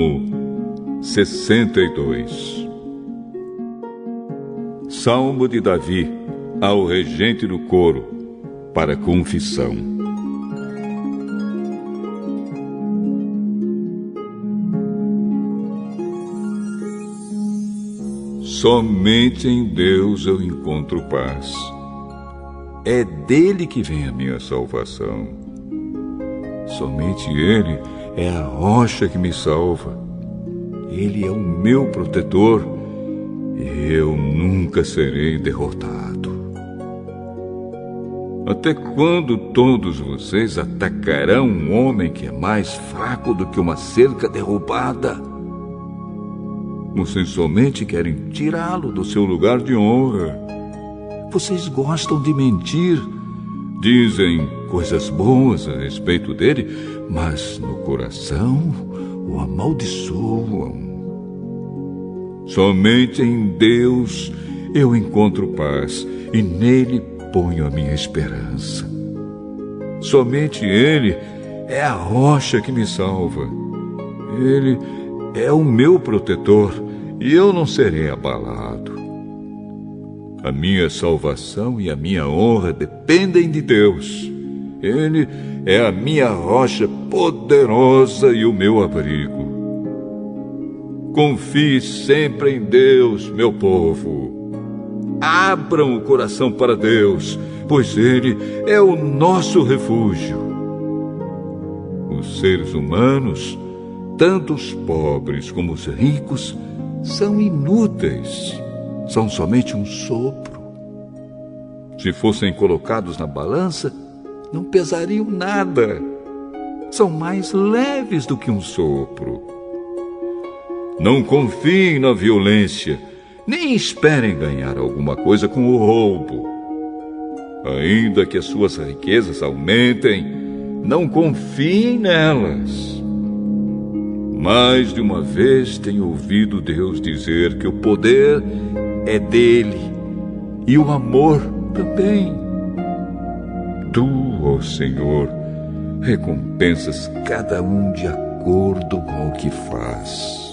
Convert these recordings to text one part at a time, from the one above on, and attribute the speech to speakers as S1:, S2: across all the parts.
S1: Salmo 62. Salmo de Davi ao regente do coro, para confissão. Somente em Deus eu encontro paz. É dele que vem a minha salvação. Somente Ele é a rocha que me salva. Ele é o meu protetor e eu nunca serei derrotado. Até quando todos vocês atacarão um homem que é mais fraco do que uma cerca derrubada? Vocês somente querem tirá-lo do seu lugar de honra. Vocês gostam de mentir. Dizem coisas boas a respeito dele, mas no coração o amaldiçoam. Somente em Deus eu encontro paz e nele ponho a minha esperança. Somente Ele é a rocha que me salva. Ele é o meu protetor e eu não serei abalado. A minha salvação e a minha honra dependem de Deus. Ele é a minha rocha poderosa e o meu abrigo. Confie sempre em Deus, meu povo. Abram o coração para Deus, pois Ele é o nosso refúgio. Os seres humanos, tanto os pobres como os ricos, são inúteis. São somente um sopro. Se fossem colocados na balança, não pesariam nada. São mais leves do que um sopro. Não confiem na violência, nem esperem ganhar alguma coisa com o roubo. Ainda que as suas riquezas aumentem, não confiem nelas. Mais de uma vez tenho ouvido Deus dizer que o poder é dele e o amor também. Tu, ó Senhor, recompensas cada um de acordo com o que faz.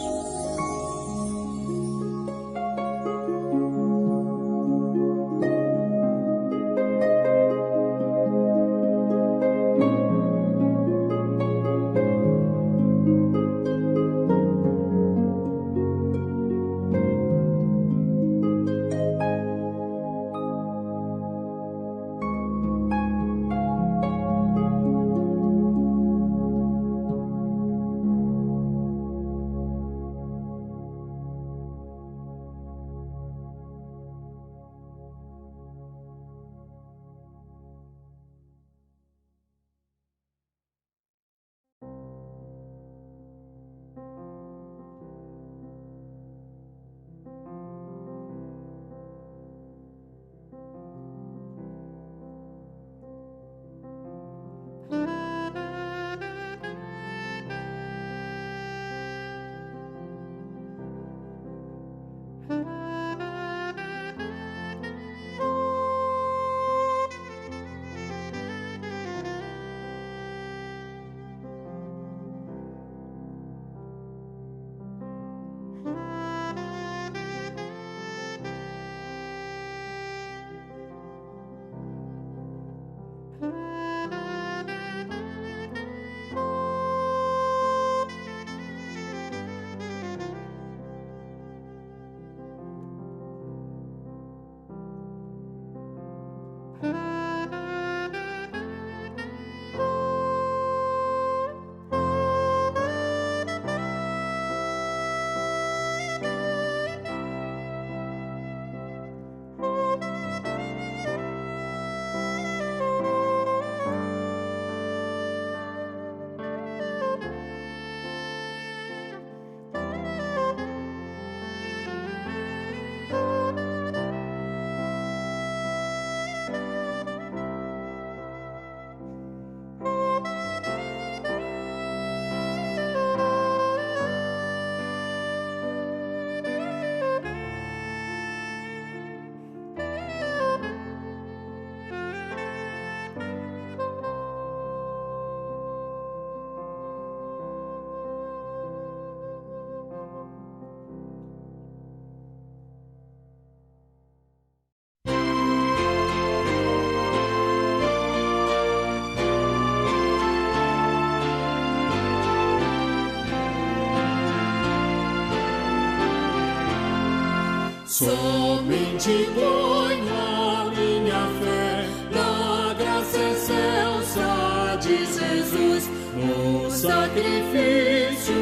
S2: Somente ponho a minha fé na graça excelsa de Jesus, no sacrifício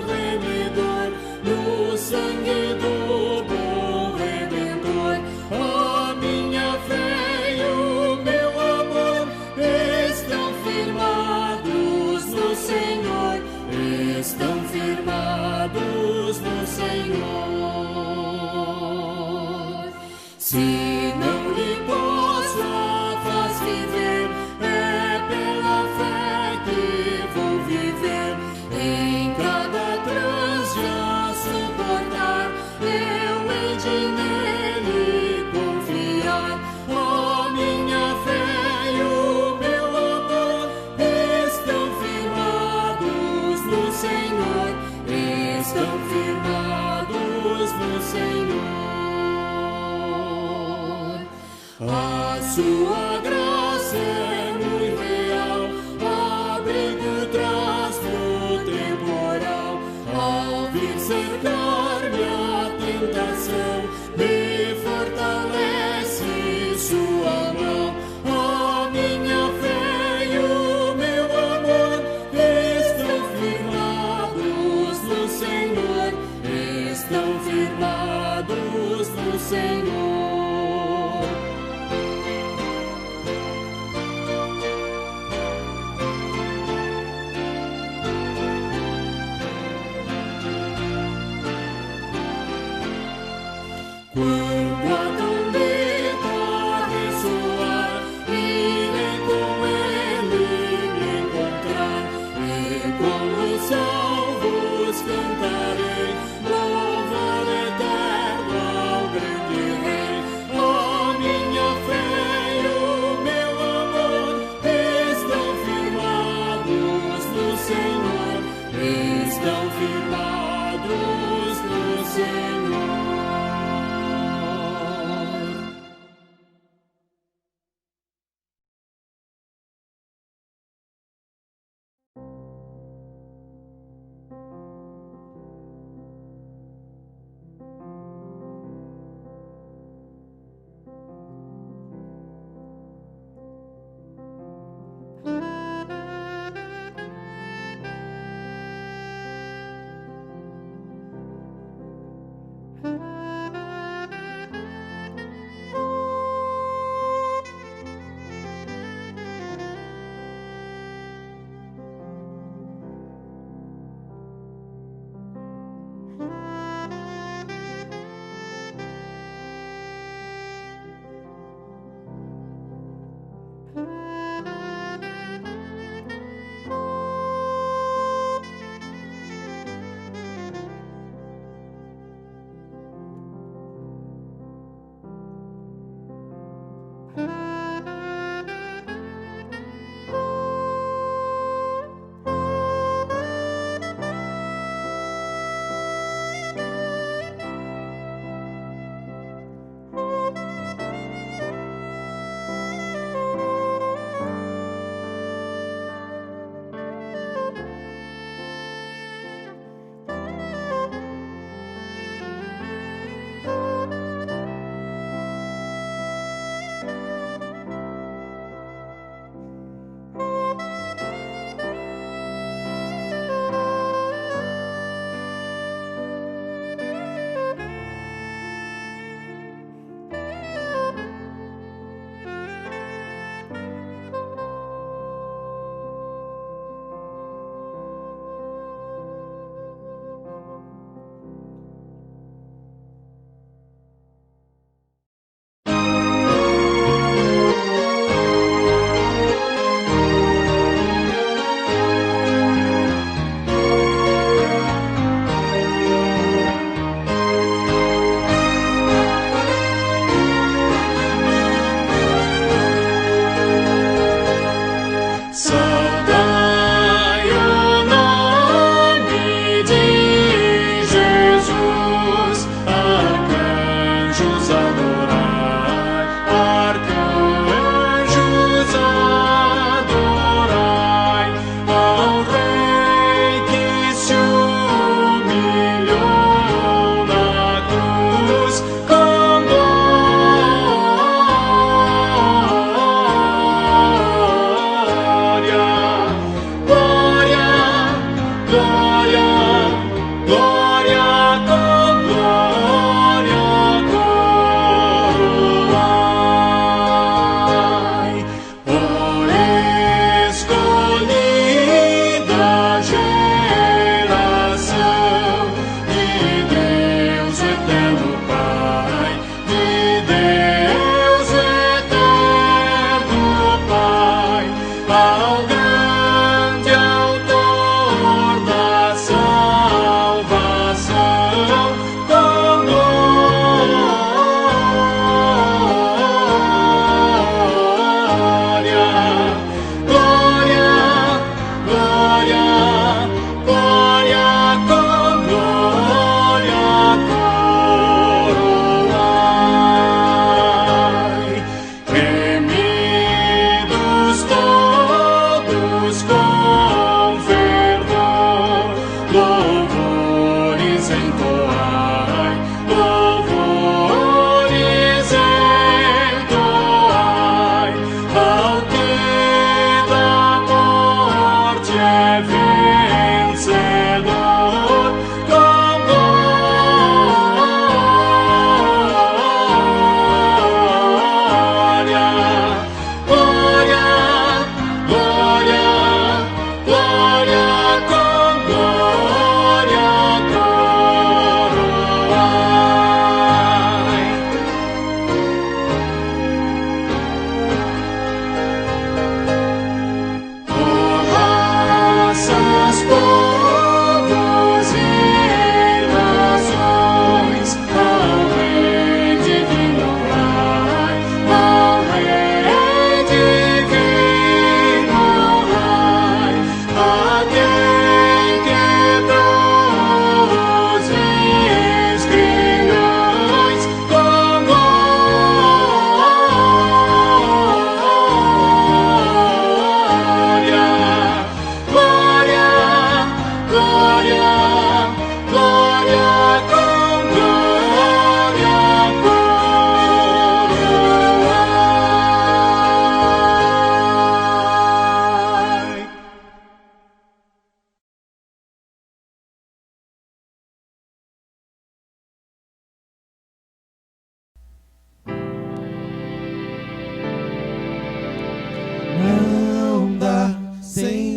S2: remidor, no sangue do bom Redentor. A minha fé e o meu amor estão firmados no Senhor, estão firmados no Senhor. Se não lhe posso a faz viver, é pela fé que vou viver. Em cada transe a suportar, eu hei de nele confiar. A minha fé e o meu amor estão firmados no Senhor, estão firmados no Senhor. A sua graça é muito real, abrigo traz no temporal. Ao vir cercar-me a tentação, me fortalece sua mão. A minha fé e o meu amor estão firmados no Senhor, estão firmados no Senhor. Quando a trombeta ressoar, irei com ele me encontrar, e com os salvos cantarei, louvor eterno ao grande Rei. A minha fé e o meu amor estão firmados no Senhor, estão firmados no Senhor.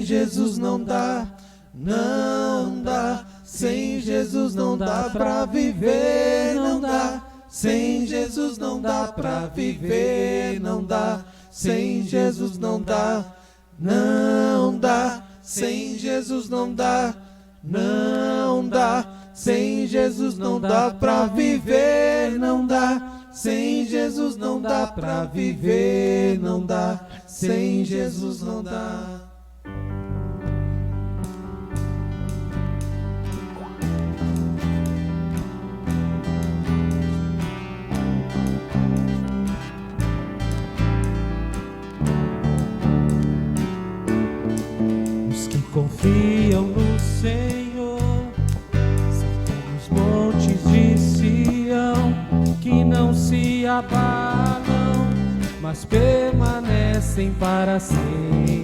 S3: Jesus não dá, não dá. Sem Jesus não dá pra viver, não dá. Sem Jesus não dá pra viver, não dá. Sem Jesus não dá, não dá. Sem Jesus não dá, não dá. Sem Jesus não dá pra viver, não dá. Sem Jesus não dá pra viver, não dá. Sem Jesus não dá.
S4: Os que confiam no Senhor são como os montes de Sião, que não se abalam, mas permanecem para sempre.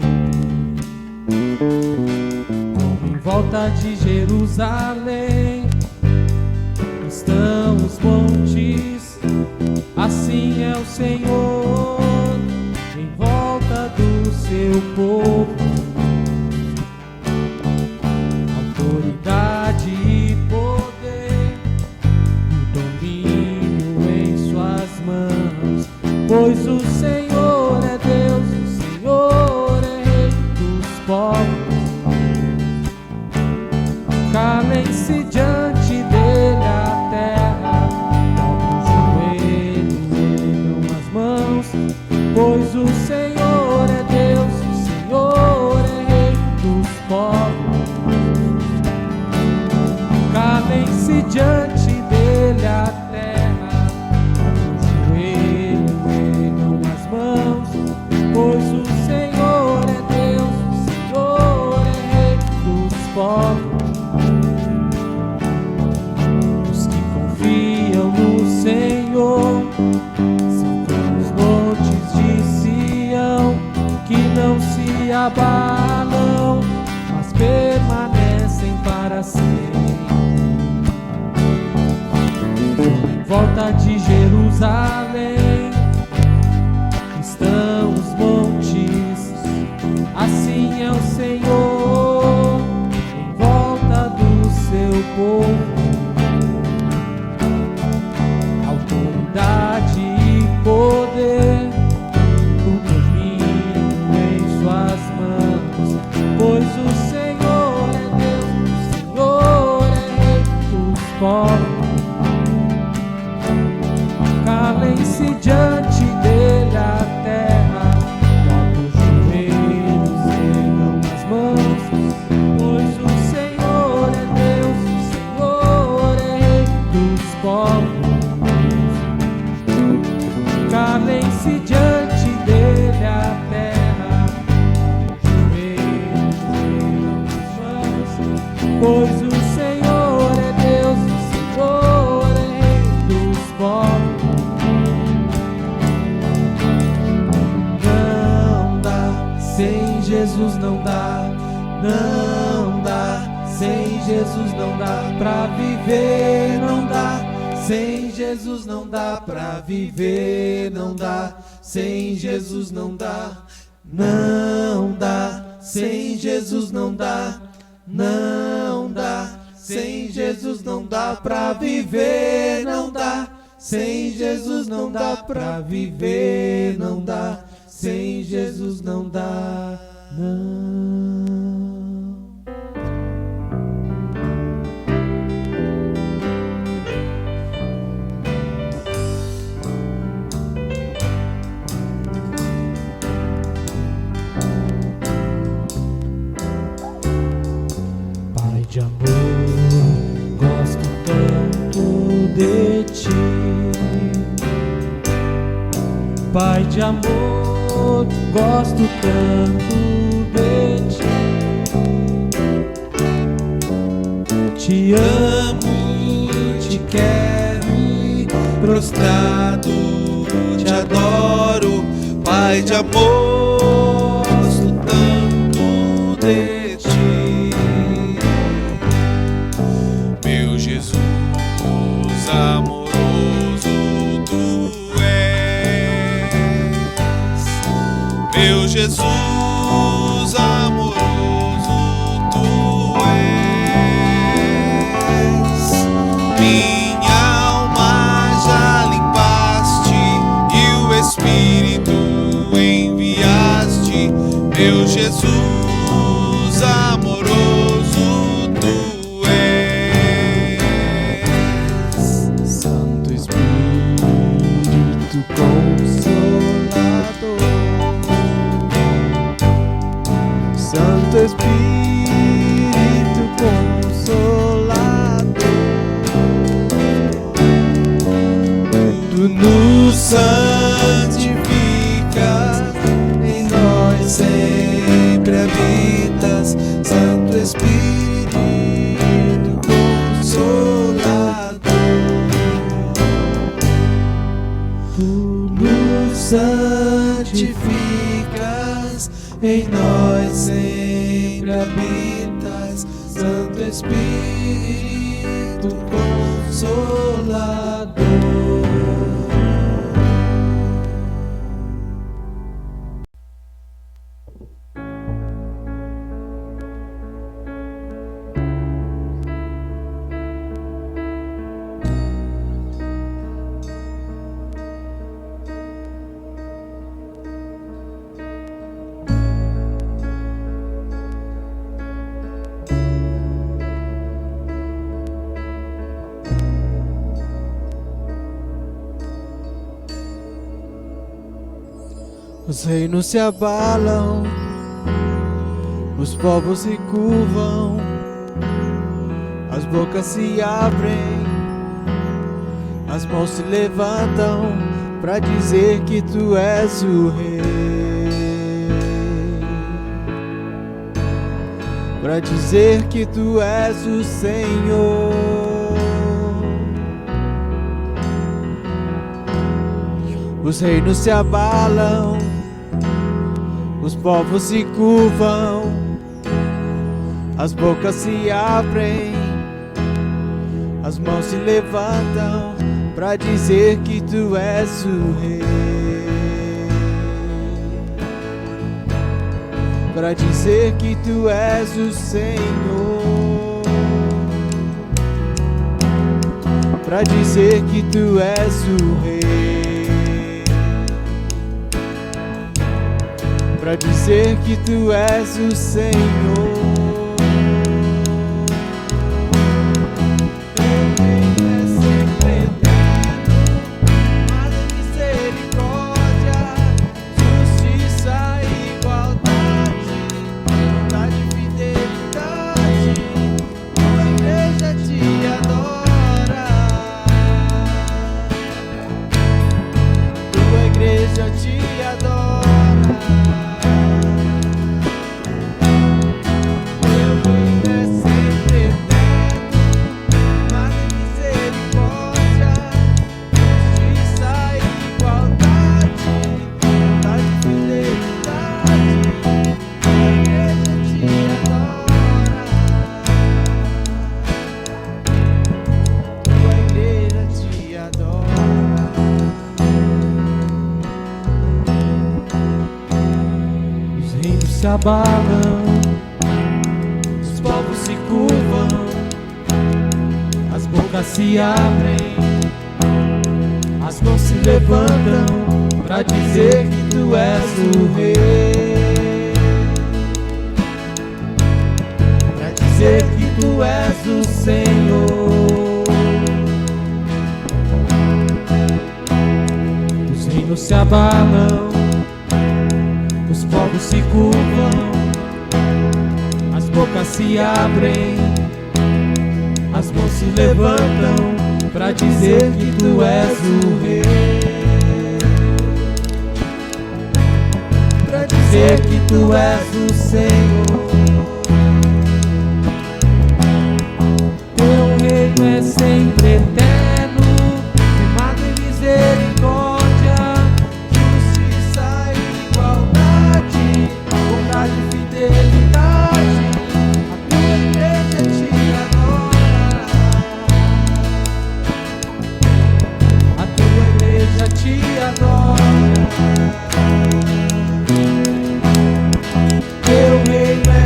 S4: Como em volta de Jerusalém estão os montes, assim é o Senhor em volta do seu povo. Autoridade e poder, o domínio em suas mãos, pois o Senhor é Deus, o Senhor é Rei dos povos. Calem-se diante dele a terra, dobrem os joelhos, ergam as mãos, pois o Senhor é Deus, o Senhor é Rei dos povos. Calem-se diante dele a terra, os joelhos, ergam as mãos, pois o Senhor é Deus, o Senhor é Rei dos povos. Os que confiam no Senhor são como os montes de Sião, que não se abalam, mas permanecem para sempre. Em volta de Jerusalém estão os montes, assim é o Senhor em volta do seu povo. Autoridade e poder, o domínio em suas mãos, pois o Senhor é Deus, o Senhor é Rei dos povos. Calem-se diante dele a terra, dobrem os joelhos, ergam as mãos, pois o Senhor é Deus, o Senhor é Rei dos povos. Calem-se diante dele a terra, joelhos, ergam as mãos, pois o Senhor é Deus, o Senhor é Rei dos povos. Sem Jesus não dá, não dá. Sem Jesus não dá pra viver, não dá. Sem Jesus não dá pra viver, não dá. Sem Jesus não dá, não dá. Sem Jesus não dá, não dá. Sem Jesus não dá pra viver, não dá. Sem Jesus não dá pra viver, não dá. Sem Jesus não dá, não. Pai de amor, gosto tanto de ti. Pai de amor, gosto tanto de ti. Te amo, te quero, prostrado te adoro. Pai de amor, gosto tanto de ti. Meu Jesus amoroso, tu és. Meu Jesus amoroso,
S3: Jesus amoroso tu és. Santo Espírito Consolador, Santo Espírito Consolador, tu nos santificas, em nós sempre habitas, Santo Espírito Consolador. Tu nos santificas, em nós sempre habitas, Santo Espírito Consolador. Os reinos se abalam, os povos se curvam, as bocas se abrem, as mãos se levantam pra dizer que tu és o rei, pra dizer que tu és o Senhor. Os reinos se abalam, os povos se curvam, as bocas se abrem, as mãos se levantam pra dizer que tu és o rei, pra dizer que tu és o Senhor, pra dizer que tu és o rei, pra dizer que tu és o Senhor. Se abalam, os povos se curvam, as bocas se abrem, as mãos se levantam pra dizer que tu és o rei, pra dizer que tu és o Senhor. Os reinos se abalam, os povos se curvam, as bocas se abrem, as mãos se levantam pra dizer que tu és o rei, pra dizer que tu és o Senhor. Teu reino é sempre eterno, firmado em misericórdia, bondade e fidelidade, a tua igreja te adora, a tua igreja te adora. Teu reino é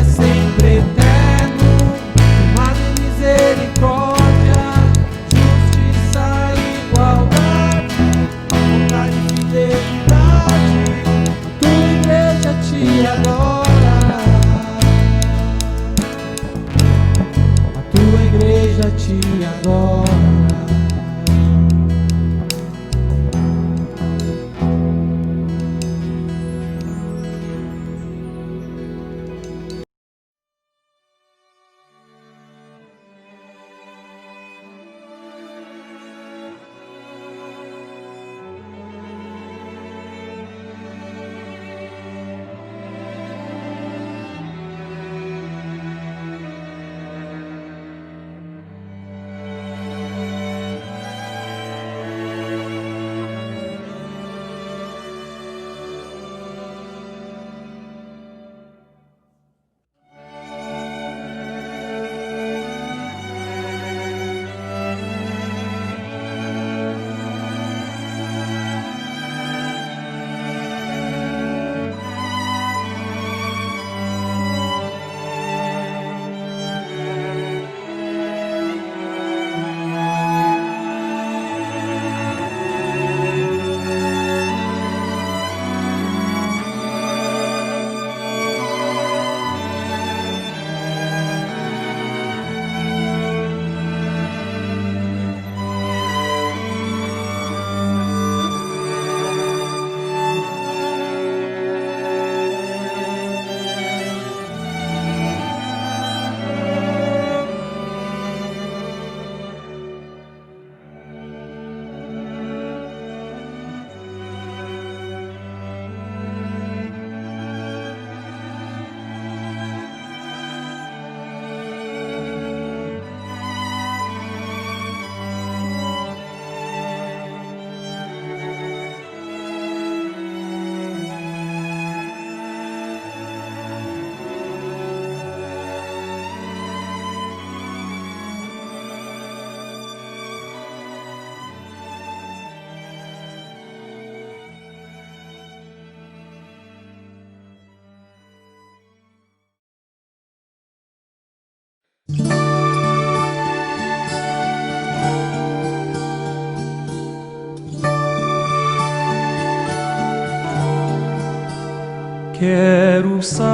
S5: Quero o Salvador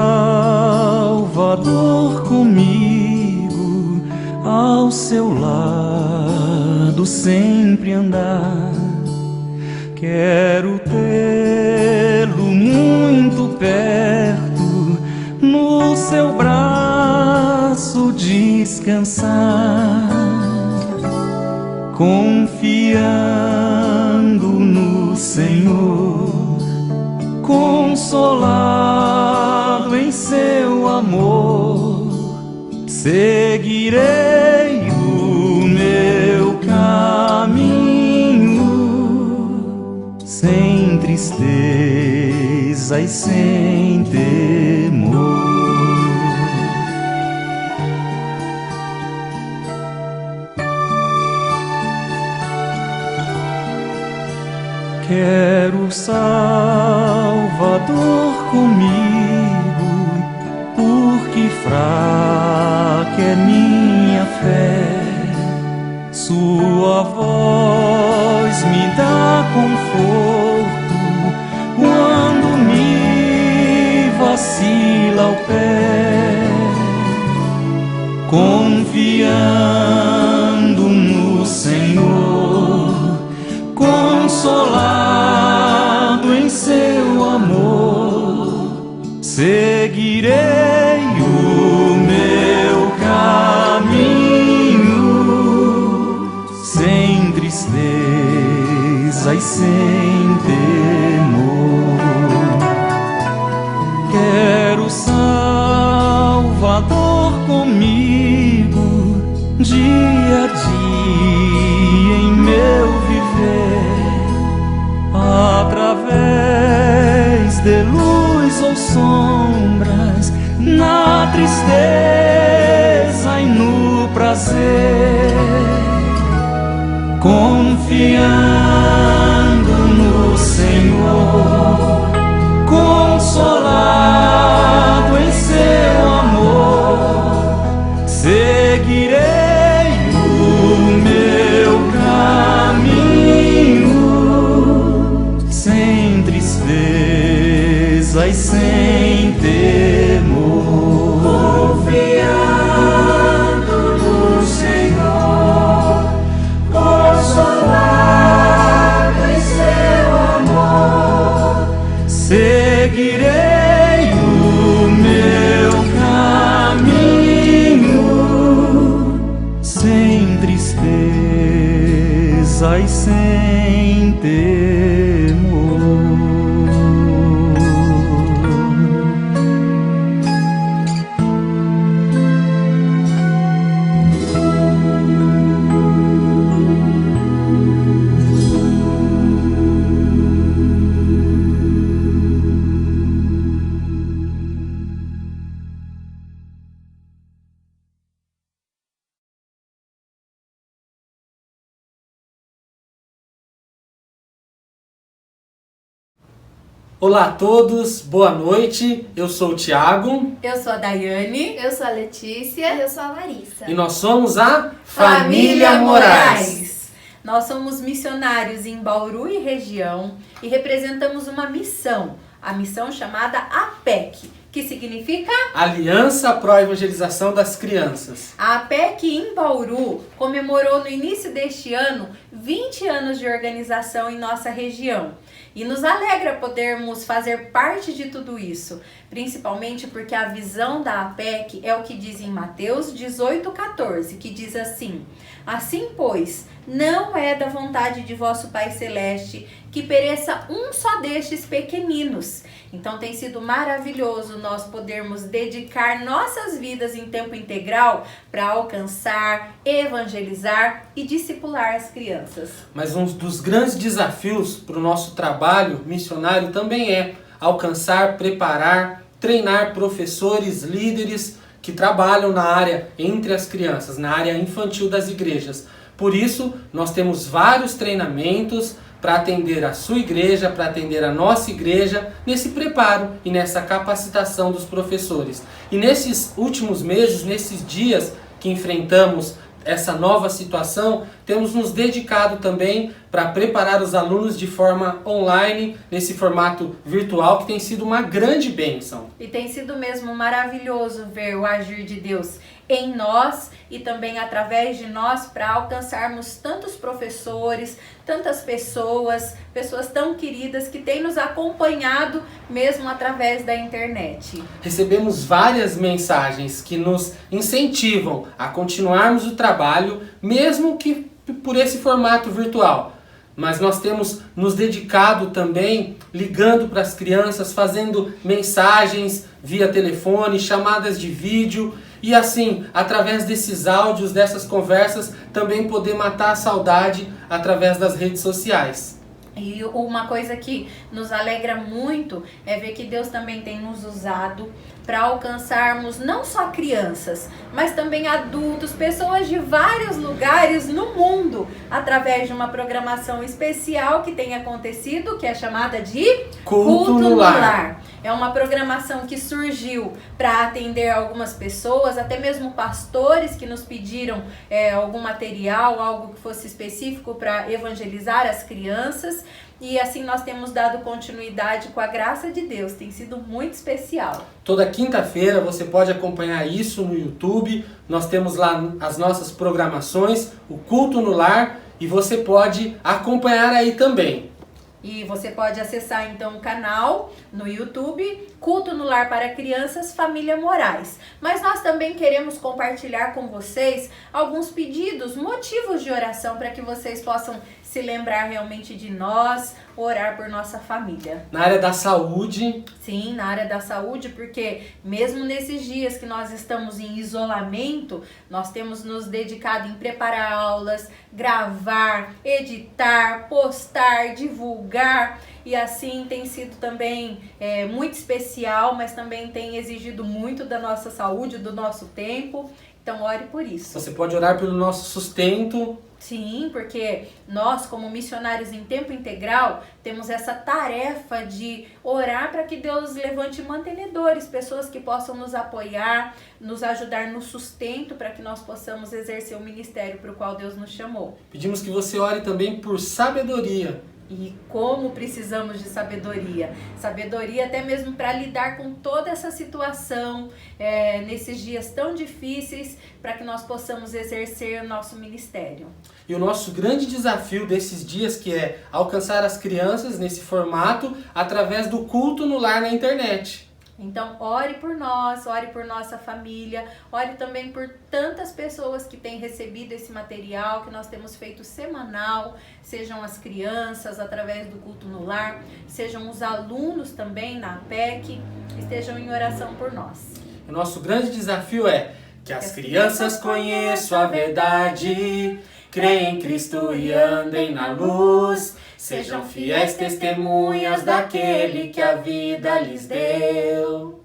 S5: comigo, ao seu lado sempre andar. Quero tê-lo muito perto, no seu braço descansar, confiando no Senhor, consolado em seu amor. Seguirei o meu caminho, sem tristeza e sem temor. Quero o Salvador comigo, porque fraca é minha fé. Sua voz me dá conforto quando me vacila o pé. Confiando no Senhor, consolado em seu amor, seguirei o meu caminho, sem tristeza e sem temor. Quero o Salvador comigo, dia a dia em meu viver, através de luz ou sombras, na tristeza e no prazer, confiando no Senhor, consolado em seu amor, seguirei o meu caminho, sem tristeza e sem temor, confiando no Senhor, consolado em seu amor, seguirei o meu caminho, sem tristeza e sem temor.
S6: Olá a todos, boa noite, eu sou o Thiago.
S7: Eu sou a Daiane.
S8: Eu sou a Letícia.
S9: Eu sou a Larissa.
S6: E nós somos a Família Moraes.
S7: Nós somos missionários em Bauru e região e representamos uma missão, a missão chamada APEC, que significa
S6: Aliança Pro Evangelização das Crianças.
S7: A APEC em Bauru comemorou no início deste ano 20 anos de organização em nossa região. E nos alegra podermos fazer parte de tudo isso, principalmente porque a visão da APEC é o que diz em Mateus 18,14, que diz assim: assim, pois, não é da vontade de vosso Pai Celeste que pereça um só destes pequeninos. Então tem sido maravilhoso nós podermos dedicar nossas vidas em tempo integral para alcançar, evangelizar e discipular as crianças.
S6: Mas um dos grandes desafios para o nosso trabalho missionário também é alcançar, preparar, treinar professores, líderes que trabalham na área entre as crianças, na área infantil das igrejas. Por isso, nós temos vários treinamentos para atender a sua igreja, para atender a nossa igreja, nesse preparo e nessa capacitação dos professores. E nesses últimos meses, nesses dias que enfrentamos essa nova situação, temos nos dedicado também para preparar os alunos de forma online, nesse formato virtual, que tem sido uma grande bênção.
S7: E tem sido mesmo maravilhoso ver o agir de Deus em nós e também através de nós para alcançarmos tantos professores, tantas pessoas tão queridas que têm nos acompanhado mesmo através da internet.
S6: Recebemos várias mensagens que nos incentivam a continuarmos o trabalho, mesmo que por esse formato virtual. Mas nós temos nos dedicado também, ligando para as crianças, fazendo mensagens via telefone, chamadas de vídeo, e assim, através desses áudios, dessas conversas, também poder matar a saudade através das redes sociais.
S7: E uma coisa que nos alegra muito é ver que Deus também tem nos usado para alcançarmos não só crianças, mas também adultos, pessoas de vários lugares no mundo, através de uma programação especial que tem acontecido, que é chamada de
S6: Culto no Lar.
S7: É uma programação que surgiu para atender algumas pessoas, até mesmo pastores que nos pediram algum material, algo que fosse específico para evangelizar as crianças. E assim nós temos dado continuidade com a graça de Deus, tem sido muito especial.
S6: Toda quinta-feira você pode acompanhar isso no YouTube, nós temos lá as nossas programações, o Culto no Lar, e você pode acompanhar aí também.
S7: E você pode acessar então o canal no YouTube, Culto no Lar para Crianças, Família Moraes. Mas nós também queremos compartilhar com vocês alguns pedidos, motivos de oração para que vocês possam se lembrar realmente de nós, orar por nossa família.
S6: Na área da saúde.
S7: Sim, na área da saúde, porque mesmo nesses dias que nós estamos em isolamento, nós temos nos dedicado em preparar aulas, gravar, editar, postar, divulgar, e assim tem sido também muito especial, mas também tem exigido muito da nossa saúde, do nosso tempo. Então ore por isso.
S6: Você pode orar pelo nosso sustento.
S7: Sim, porque nós, como missionários em tempo integral, temos essa tarefa de orar para que Deus levante mantenedores, pessoas que possam nos apoiar, nos ajudar no sustento para que nós possamos exercer o ministério para o qual Deus nos chamou.
S6: Pedimos que você ore também por sabedoria.
S7: E como precisamos de sabedoria. Sabedoria até mesmo para lidar com toda essa situação, nesses dias tão difíceis, para que nós possamos exercer o nosso ministério.
S6: E o nosso grande desafio desses dias, que é alcançar as crianças nesse formato, através do culto no lar na internet.
S7: Então, ore por nós, ore por nossa família, ore também por tantas pessoas que têm recebido esse material que nós temos feito semanal, sejam as crianças através do culto no lar, sejam os alunos também na APEC, estejam em oração por nós.
S6: O nosso grande desafio é que as crianças conheçam a verdade, creem em Cristo e andem na luz, sejam fiéis testemunhas daquele que a vida lhes deu.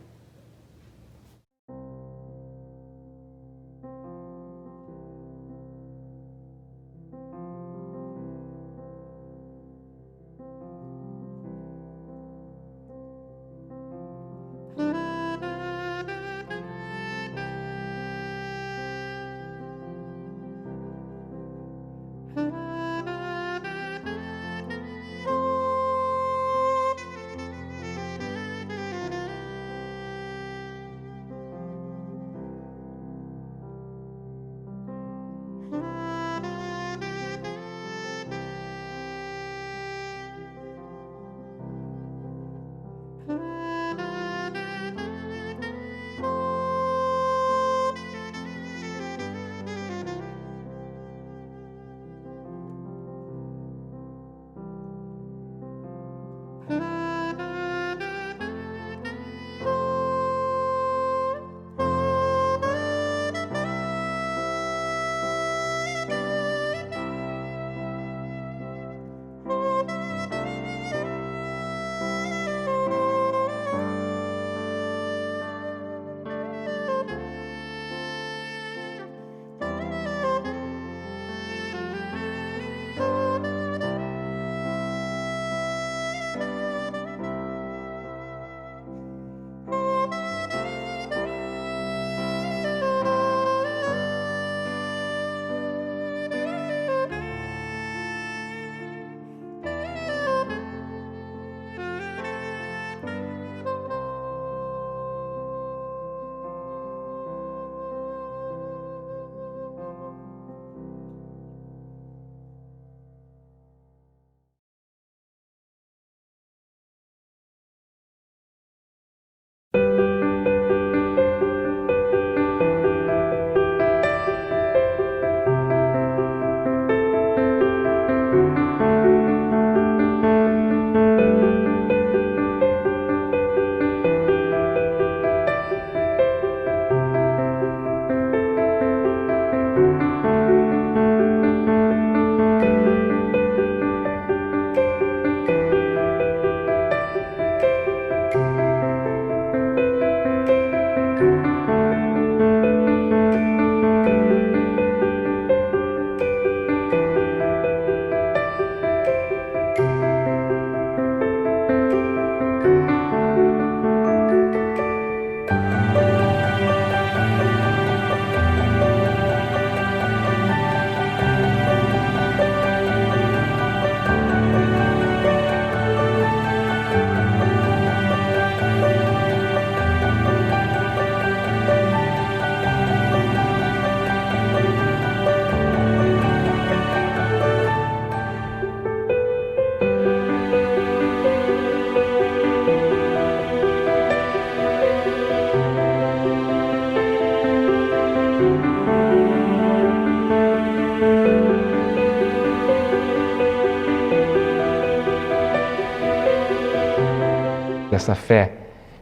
S8: dessa fé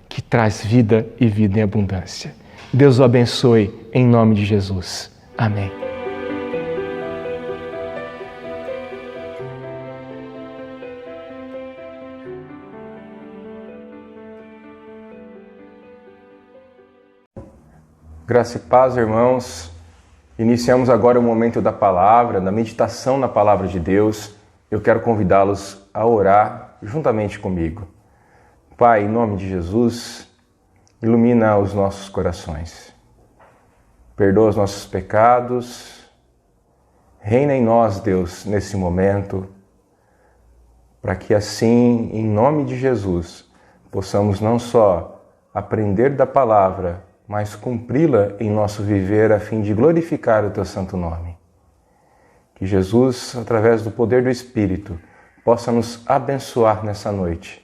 S8: que traz vida e vida em abundância. Deus o abençoe em nome de Jesus. Amém.
S9: Graça e paz, irmãos. Iniciamos agora o momento da palavra, da meditação na palavra de Deus. Eu quero convidá-los a orar juntamente comigo. Pai, em nome de Jesus, ilumina os nossos corações. Perdoa os nossos pecados. Reina em nós, Deus, nesse momento, para que assim, em nome de Jesus, possamos não só aprender da palavra, mas cumpri-la em nosso viver a fim de glorificar o Teu santo nome. Que Jesus, através do poder do Espírito, possa nos abençoar nessa noite,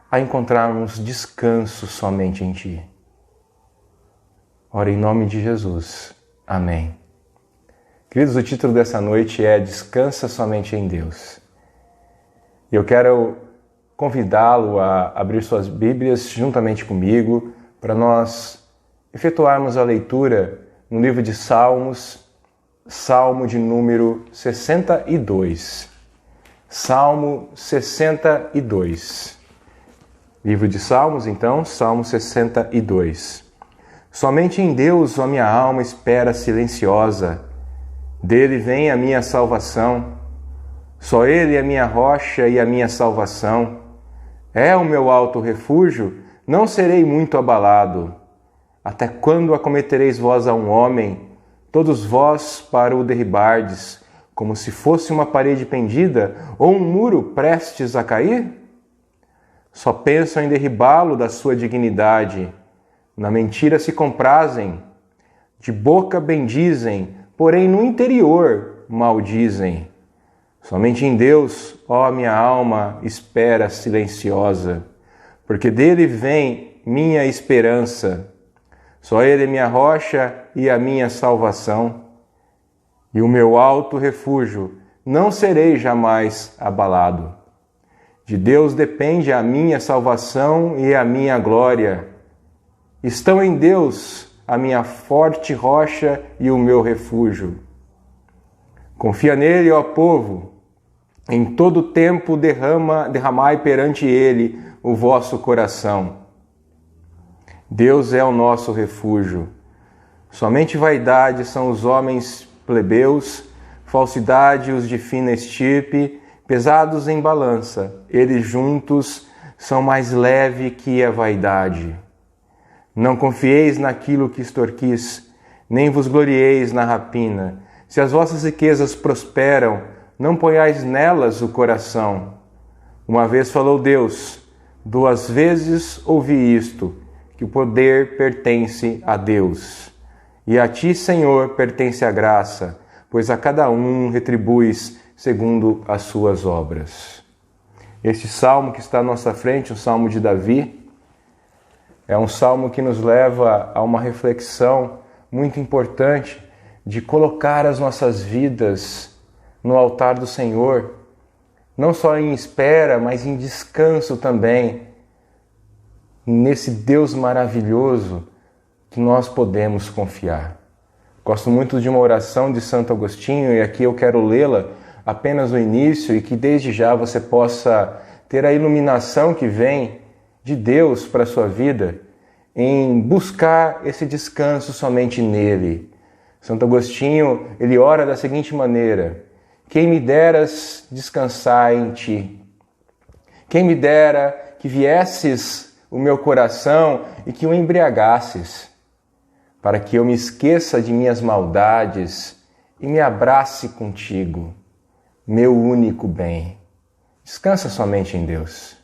S9: a encontrarmos descanso somente em Ti. Ora, em nome de Jesus. Amém. Queridos, o título dessa noite é Descansa Somente em Deus. E eu quero convidá-lo a abrir suas Bíblias juntamente comigo para nós efetuarmos a leitura no livro de Salmos, Salmo de número 62. Salmo 62. Livro de Salmos, então, Salmo 62. Somente em Deus a minha alma espera silenciosa. Dele vem a minha salvação. Só Ele é a minha rocha e a minha salvação. É o meu alto refúgio, não serei muito abalado. Até quando acometereis vós a um homem, todos vós para o derribardes, como se fosse uma parede pendida ou um muro prestes a cair? Só pensam em derribá-lo da sua dignidade. Na mentira se comprazem, de boca bendizem, porém no interior maldizem. Somente em Deus, ó minha alma, espera silenciosa, porque dele vem minha esperança. Só Ele é minha rocha e a minha salvação. E o meu alto refúgio, não serei jamais abalado. De Deus depende a minha salvação e a minha glória. Estão em Deus a minha forte rocha e o meu refúgio. Confia nele, ó povo. Em todo tempo derramai perante Ele o vosso coração. Deus é o nosso refúgio. Somente vaidade são os homens plebeus, falsidade os de fina estirpe, pesados em balança. Eles juntos são mais leve que a vaidade. Não confieis naquilo que extorquis, nem vos glorieis na rapina. Se as vossas riquezas prosperam, não ponhais nelas o coração. Uma vez falou Deus, 2 vezes ouvi isto, que o poder pertence a Deus. E a ti, Senhor, pertence a graça, pois a cada um retribuis segundo as suas obras. Este salmo que está à nossa frente, o Salmo de Davi, é um salmo que nos leva a uma reflexão muito importante de colocar as nossas vidas no altar do Senhor, não só em espera, mas em descanso também, nesse Deus maravilhoso que nós podemos confiar. Gosto muito de uma oração de Santo Agostinho e aqui eu quero lê-la apenas no início e que desde já você possa ter a iluminação que vem de Deus para a sua vida em buscar esse descanso somente nele. Santo Agostinho, ele ora da seguinte maneira: quem me deras descansar em ti? Quem me dera que viesses o meu coração e que o embriagasses, para que eu me esqueça de minhas maldades e me abrace contigo, meu único bem. Descansa somente em Deus.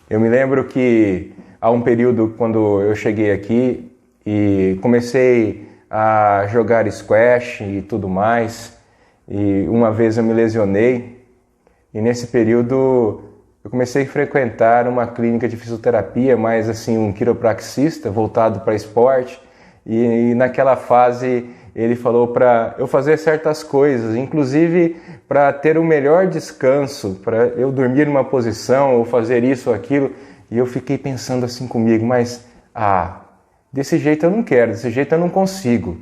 S9: Eu me lembro que há um período quando eu cheguei aqui e comecei a jogar squash e tudo mais, e uma vez eu me lesionei, e nesse período eu comecei a frequentar uma clínica de fisioterapia, mais assim um quiropraxista voltado para esporte, e naquela fase ele falou para eu fazer certas coisas, inclusive para ter o melhor descanso, para eu dormir numa posição ou fazer isso ou aquilo, E eu fiquei pensando assim comigo, mas desse jeito eu não quero, desse jeito eu não consigo.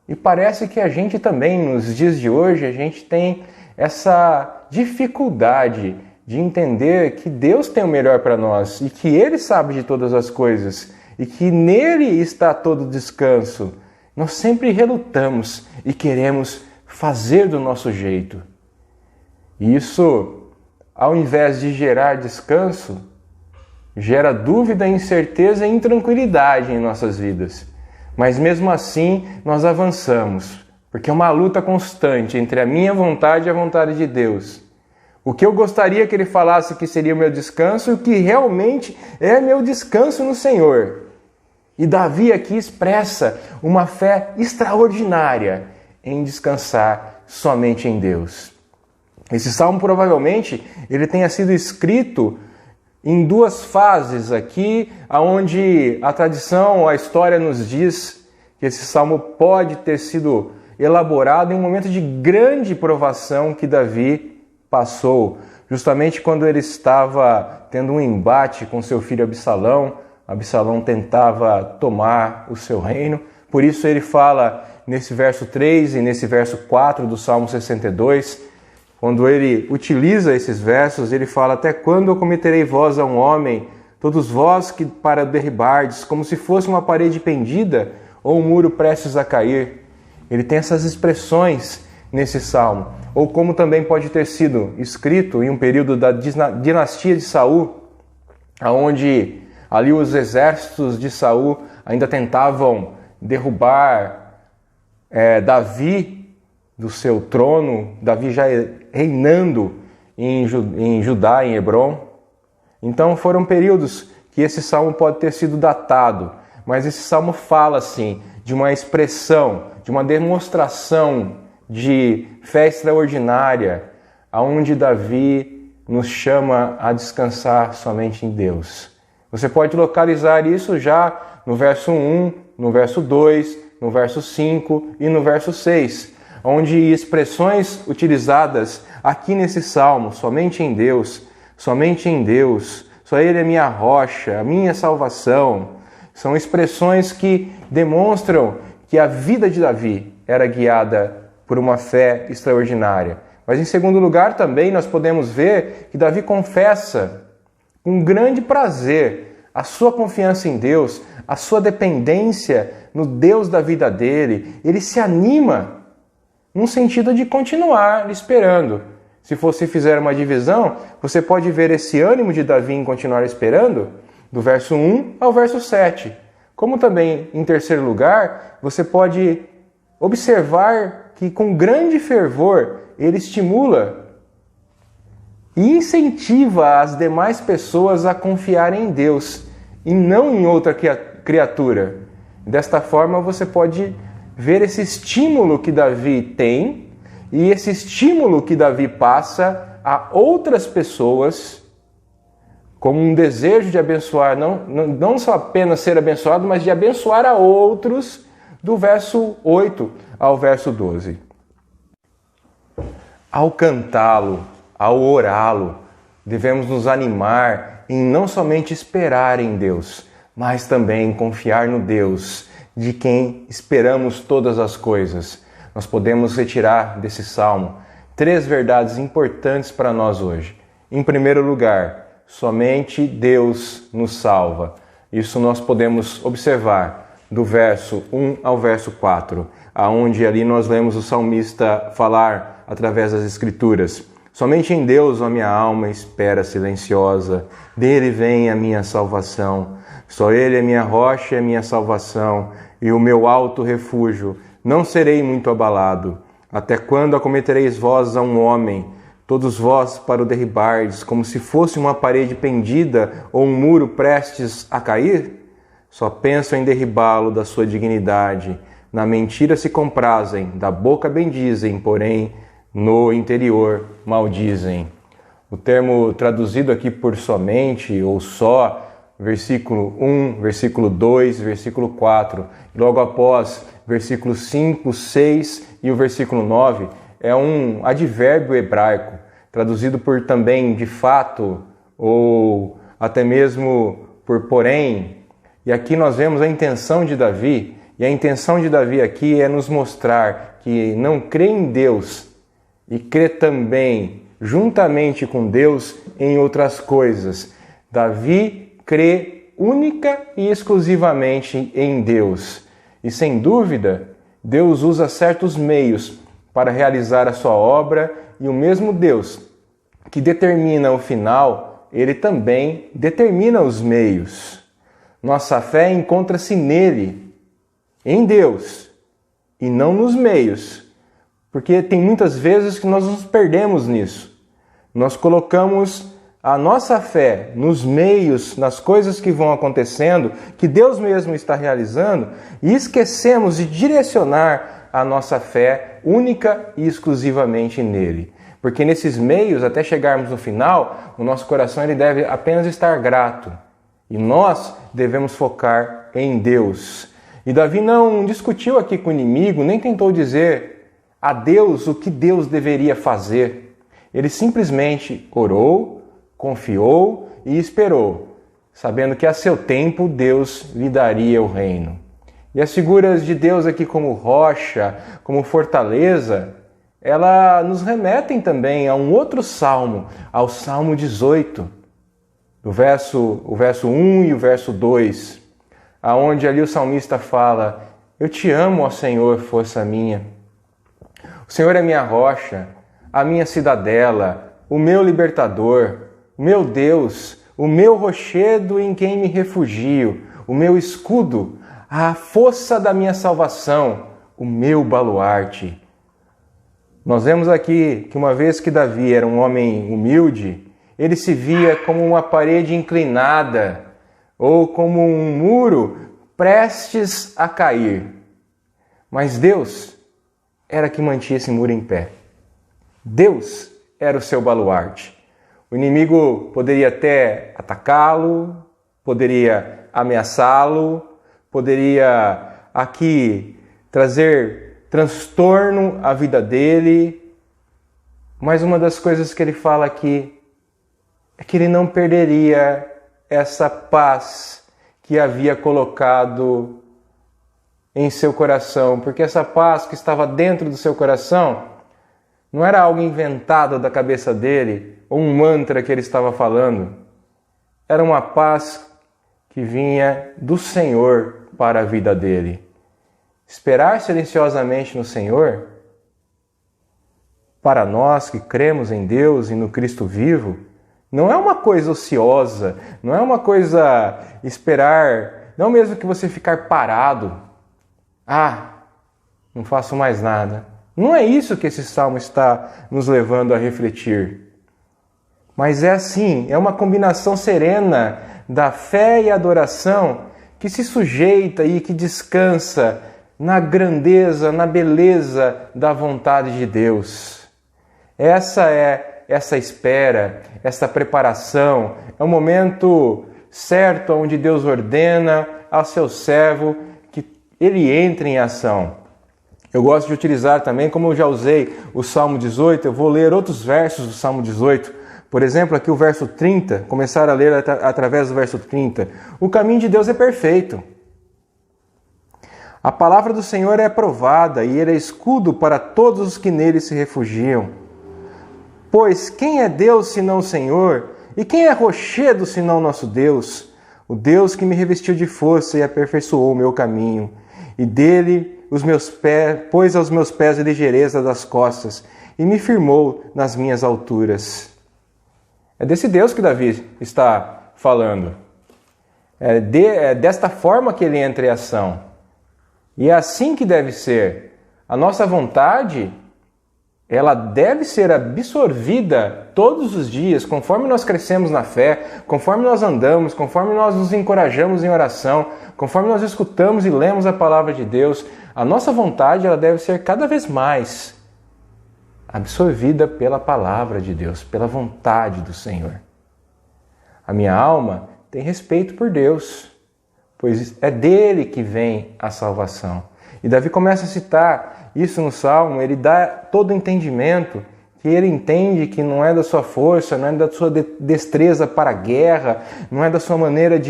S9: E parece que a gente também, nos dias de hoje, a gente tem essa dificuldade de entender que Deus tem o melhor para nós e que Ele sabe de todas as coisas e que nele está todo o descanso. Nós sempre relutamos e queremos fazer do nosso jeito. E isso, ao invés de gerar descanso, gera dúvida, incerteza e intranquilidade em nossas vidas. Mas mesmo assim, nós avançamos, porque é uma luta constante entre a minha vontade e a vontade de Deus. O que eu gostaria que Ele falasse que seria o meu descanso e o que realmente é meu descanso no Senhor. E Davi aqui expressa uma fé extraordinária em descansar somente em Deus. Esse salmo provavelmente ele tenha sido escrito em duas fases aqui, onde a tradição, a história nos diz que esse salmo pode ter sido elaborado em um momento de grande provação que Davi passou, justamente quando ele estava tendo um embate com seu filho Absalão. Absalão tentava tomar o seu reino, por isso ele fala nesse verso 3 e nesse verso 4 do Salmo 62, quando ele utiliza esses versos, ele fala: até quando eu cometerei voz a um homem, todos vós que para derribardes, como se fosse uma parede pendida ou um muro prestes a cair. Ele tem essas expressões nesse salmo, ou como também pode ter sido escrito em um período da dinastia de Saul, onde ali os exércitos de Saul ainda tentavam derrubar Davi do seu trono, Davi já reinando em Judá, em Hebrom. Então foram períodos que esse salmo pode ter sido datado, mas esse salmo fala assim de uma expressão, de uma demonstração de fé extraordinária, aonde Davi nos chama a descansar somente em Deus. Você pode localizar isso já no verso 1, no verso 2, no verso 5 e no verso 6, onde expressões utilizadas aqui nesse salmo, somente em Deus, só Ele é minha rocha, a minha salvação, são expressões que demonstram que a vida de Davi era guiada por uma fé extraordinária. Mas em segundo lugar também nós podemos ver que Davi confessa com grande prazer a sua confiança em Deus, a sua dependência no Deus da vida dele. Ele se anima num sentido de continuar esperando. Se você fizer uma divisão, você pode ver esse ânimo de Davi em continuar esperando, do verso 1 ao verso 7. Como também, em terceiro lugar, você pode observar que com grande fervor ele estimula e incentiva as demais pessoas a confiarem em Deus e não em outra criatura. Desta forma, você pode ver esse estímulo que Davi tem e esse estímulo que Davi passa a outras pessoas como um desejo de abençoar, não só apenas ser abençoado, mas de abençoar a outros, do verso 8 ao verso 12. Ao cantá-lo, ao orá-lo, devemos nos animar em não somente esperar em Deus, mas também confiar no Deus de quem esperamos todas as coisas. Nós podemos retirar desse salmo 3 verdades importantes para nós hoje. Em primeiro lugar, somente Deus nos salva. Isso nós podemos observar do verso 1 ao verso 4, aonde ali nós lemos o salmista falar através das Escrituras: somente em Deus a minha alma espera silenciosa, dele vem a minha salvação. Só Ele é minha rocha e a minha salvação, e o meu alto refúgio. Não serei muito abalado. Até quando acometereis vós a um homem, todos vós para o derribardes, como se fosse uma parede pendida ou um muro prestes a cair? Só pensam em derribá-lo da sua dignidade. Na mentira se comprazem, da boca bendizem, porém no interior maldizem. O termo traduzido aqui por somente ou só, versículo 1, versículo 2, versículo 4, logo após versículo 5, 6 e o versículo 9, é um advérbio hebraico, traduzido por também de fato ou até mesmo por porém. E aqui nós vemos a intenção de Davi, e a intenção de Davi aqui é nos mostrar que não crê em Deus e crê também, juntamente com Deus, em outras coisas. Davi crê única e exclusivamente em Deus. E sem dúvida, Deus usa certos meios para realizar a sua obra, e o mesmo Deus que determina o final, Ele também determina os meios. Nossa fé encontra-se nele, em Deus, e não nos meios, porque tem muitas vezes que nós nos perdemos nisso. Nós colocamos a nossa fé nos meios, nas coisas que vão acontecendo, que Deus mesmo está realizando, e esquecemos de direcionar a nossa fé única e exclusivamente nele. Porque nesses meios, até chegarmos no final, o nosso coração ele deve apenas estar grato. E nós devemos focar em Deus. E Davi não discutiu aqui com o inimigo, nem tentou dizer a Deus o que Deus deveria fazer. Ele simplesmente orou, confiou e esperou, sabendo que a seu tempo Deus lhe daria o reino. E as figuras de Deus aqui como rocha, como fortaleza, elas nos remetem também a um outro salmo, ao Salmo 18, o verso 1 e o verso 2, aonde ali o salmista fala: eu te amo, ó Senhor, força minha. O Senhor é minha rocha, a minha cidadela, o meu libertador, o meu Deus, o meu rochedo em quem me refugio, o meu escudo, a força da minha salvação, o meu baluarte. Nós vemos aqui que uma vez que Davi era um homem humilde, ele se via como uma parede inclinada ou como um muro prestes a cair. Mas Deus era que mantinha esse muro em pé. Deus era o seu baluarte. O inimigo poderia até atacá-lo, poderia ameaçá-lo, poderia aqui trazer transtorno à vida dele, mas uma das coisas que ele fala aqui é que ele não perderia essa paz que havia colocado em seu coração, porque essa paz que estava dentro do seu coração não era algo inventado da cabeça dele, ou um mantra que ele estava falando. Era uma paz que vinha do Senhor para a vida dele. Esperar silenciosamente no Senhor, para nós que cremos em Deus e no Cristo vivo, não é uma coisa ociosa, não é uma coisa esperar, não mesmo que você ficar parado. Não faço mais nada. Não é isso que esse salmo está nos levando a refletir. Mas é assim, é uma combinação serena da fé e adoração que se sujeita e que descansa na grandeza, na beleza da vontade de Deus. Essa espera, essa preparação, é o momento certo onde Deus ordena ao seu servo que ele entre em ação. Eu gosto de utilizar também, como eu já usei o Salmo 18, eu vou ler outros versos do Salmo 18. Por exemplo, aqui o verso 30, começar a ler através do verso 30. O caminho de Deus é perfeito. A palavra do Senhor é aprovada e ele é escudo para todos os que nele se refugiam. Pois quem é Deus senão o Senhor? E quem é rochedo senão nosso Deus? O Deus que me revestiu de força e aperfeiçoou o meu caminho. E dele pôs aos meus pés a ligeireza das costas e me firmou nas minhas alturas. É desse Deus que Davi está falando. É desta forma que ele entra em ação. E é assim que deve ser. A nossa vontade, ela deve ser absorvida todos os dias, conforme nós crescemos na fé, conforme nós andamos, conforme nós nos encorajamos em oração, conforme nós escutamos e lemos a palavra de Deus. A nossa vontade, ela deve ser cada vez mais absorvida pela palavra de Deus, pela vontade do Senhor. A minha alma tem respeito por Deus, pois é dele que vem a salvação. E Davi começa a citar isso no Salmo, ele dá todo o entendimento que ele entende que não é da sua força, não é da sua destreza para a guerra, não é da sua maneira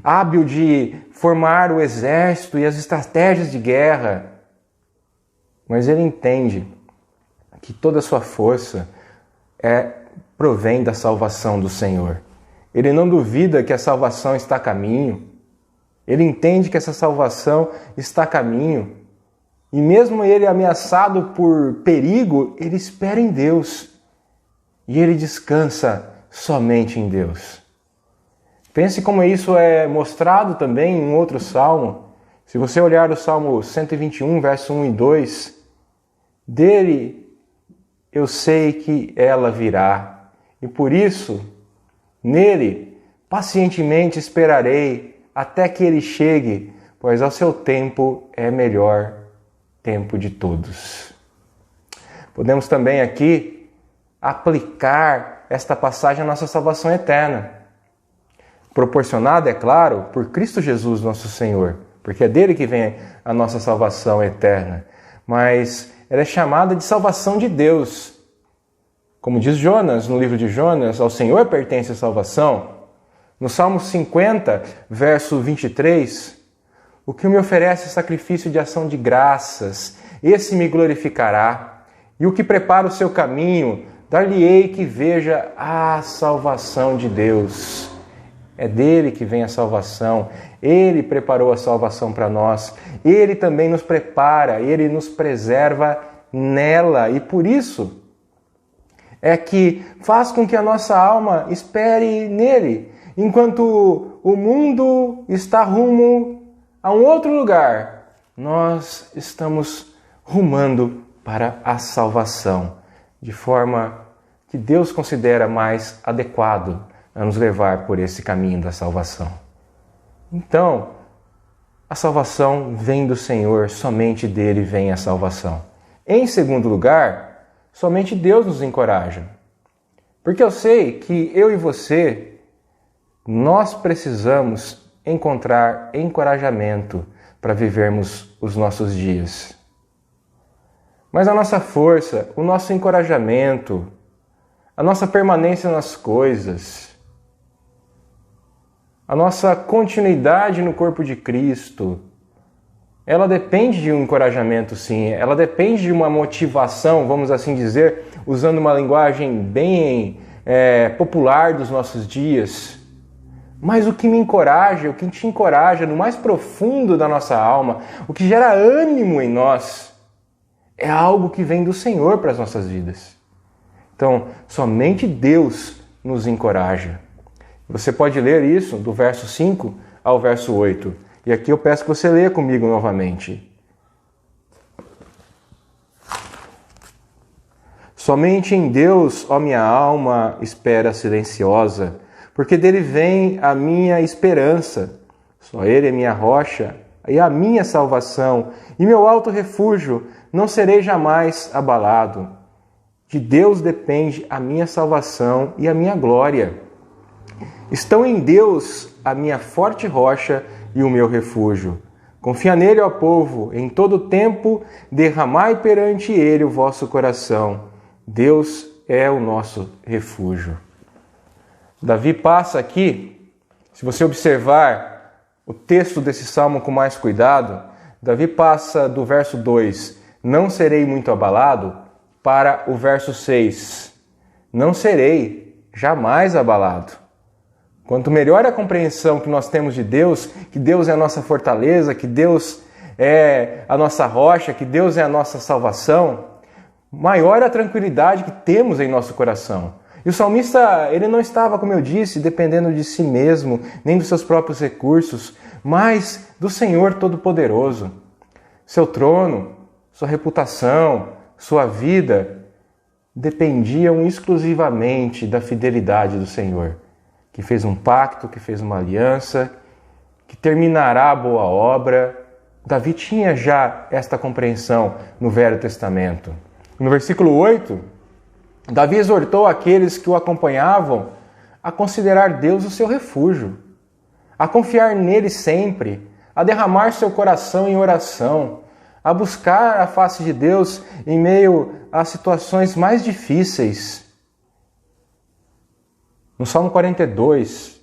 S9: hábil de formar o exército e as estratégias de guerra, mas ele entende que toda a sua força provém da salvação do Senhor. Ele não duvida que a salvação está a caminho. Ele entende que essa salvação está a caminho. E mesmo ele ameaçado por perigo, ele espera em Deus. E ele descansa somente em Deus. Pense como isso é mostrado também em outro salmo. Se você olhar o Salmo 121, verso 1 e 2, dele eu sei que ela virá, e por isso, nele, pacientemente esperarei até que ele chegue, pois ao seu tempo é melhor tempo de todos. Podemos também aqui aplicar esta passagem à nossa salvação eterna, proporcionada, é claro, por Cristo Jesus, nosso Senhor, porque é dele que vem a nossa salvação eterna, mas ela é chamada de salvação de Deus. Como diz Jonas, no livro de Jonas, ao Senhor pertence a salvação. No Salmo 50, verso 23, o que me oferece sacrifício de ação de graças, esse me glorificará, e o que prepara o seu caminho, dar-lhe-ei que veja a salvação de Deus. É dele que vem a salvação, ele preparou a salvação para nós, ele também nos prepara, ele nos preserva nela, e por isso é que faz com que a nossa alma espere nele, enquanto o mundo está rumo a um outro lugar, nós estamos rumando para a salvação, de forma que Deus considera mais adequado a nos levar por esse caminho da salvação. Então, a salvação vem do Senhor, somente dele vem a salvação. Em segundo lugar, somente Deus nos encoraja. Porque eu sei que eu e você, nós precisamos encontrar encorajamento para vivermos os nossos dias. Mas a nossa força, o nosso encorajamento, a nossa permanência nas coisas, a nossa continuidade no corpo de Cristo, ela depende de um encorajamento, sim. Ela depende de uma motivação, vamos assim dizer, usando uma linguagem bem popular dos nossos dias. Mas o que me encoraja, o que te encoraja no mais profundo da nossa alma, o que gera ânimo em nós, é algo que vem do Senhor para as nossas vidas. Então, somente Deus nos encoraja. Você pode ler isso do verso 5 ao verso 8. E aqui eu peço que você leia comigo novamente. Somente em Deus, ó minha alma, espera silenciosa, porque dele vem a minha esperança. Só ele é minha rocha e a minha salvação, e meu alto refúgio, não serei jamais abalado. De Deus depende a minha salvação e a minha glória. Estão em Deus a minha forte rocha e o meu refúgio. Confia nele, ó povo, em todo tempo derramai perante ele o vosso coração. Deus é o nosso refúgio. Davi passa aqui, se você observar o texto desse salmo com mais cuidado, Davi passa do verso 2, não serei muito abalado, para o verso 6, não serei jamais abalado. Quanto melhor a compreensão que nós temos de Deus, que Deus é a nossa fortaleza, que Deus é a nossa rocha, que Deus é a nossa salvação, maior a tranquilidade que temos em nosso coração. E o salmista, ele não estava, como eu disse, dependendo de si mesmo, nem dos seus próprios recursos, mas do Senhor Todo-Poderoso. Seu trono, sua reputação, sua vida dependiam exclusivamente da fidelidade do Senhor, que fez um pacto, que fez uma aliança, que terminará a boa obra. Davi tinha já esta compreensão no Velho Testamento. No versículo 8, Davi exortou aqueles que o acompanhavam a considerar Deus o seu refúgio, a confiar nele sempre, a derramar seu coração em oração, a buscar a face de Deus em meio às situações mais difíceis. No Salmo 42,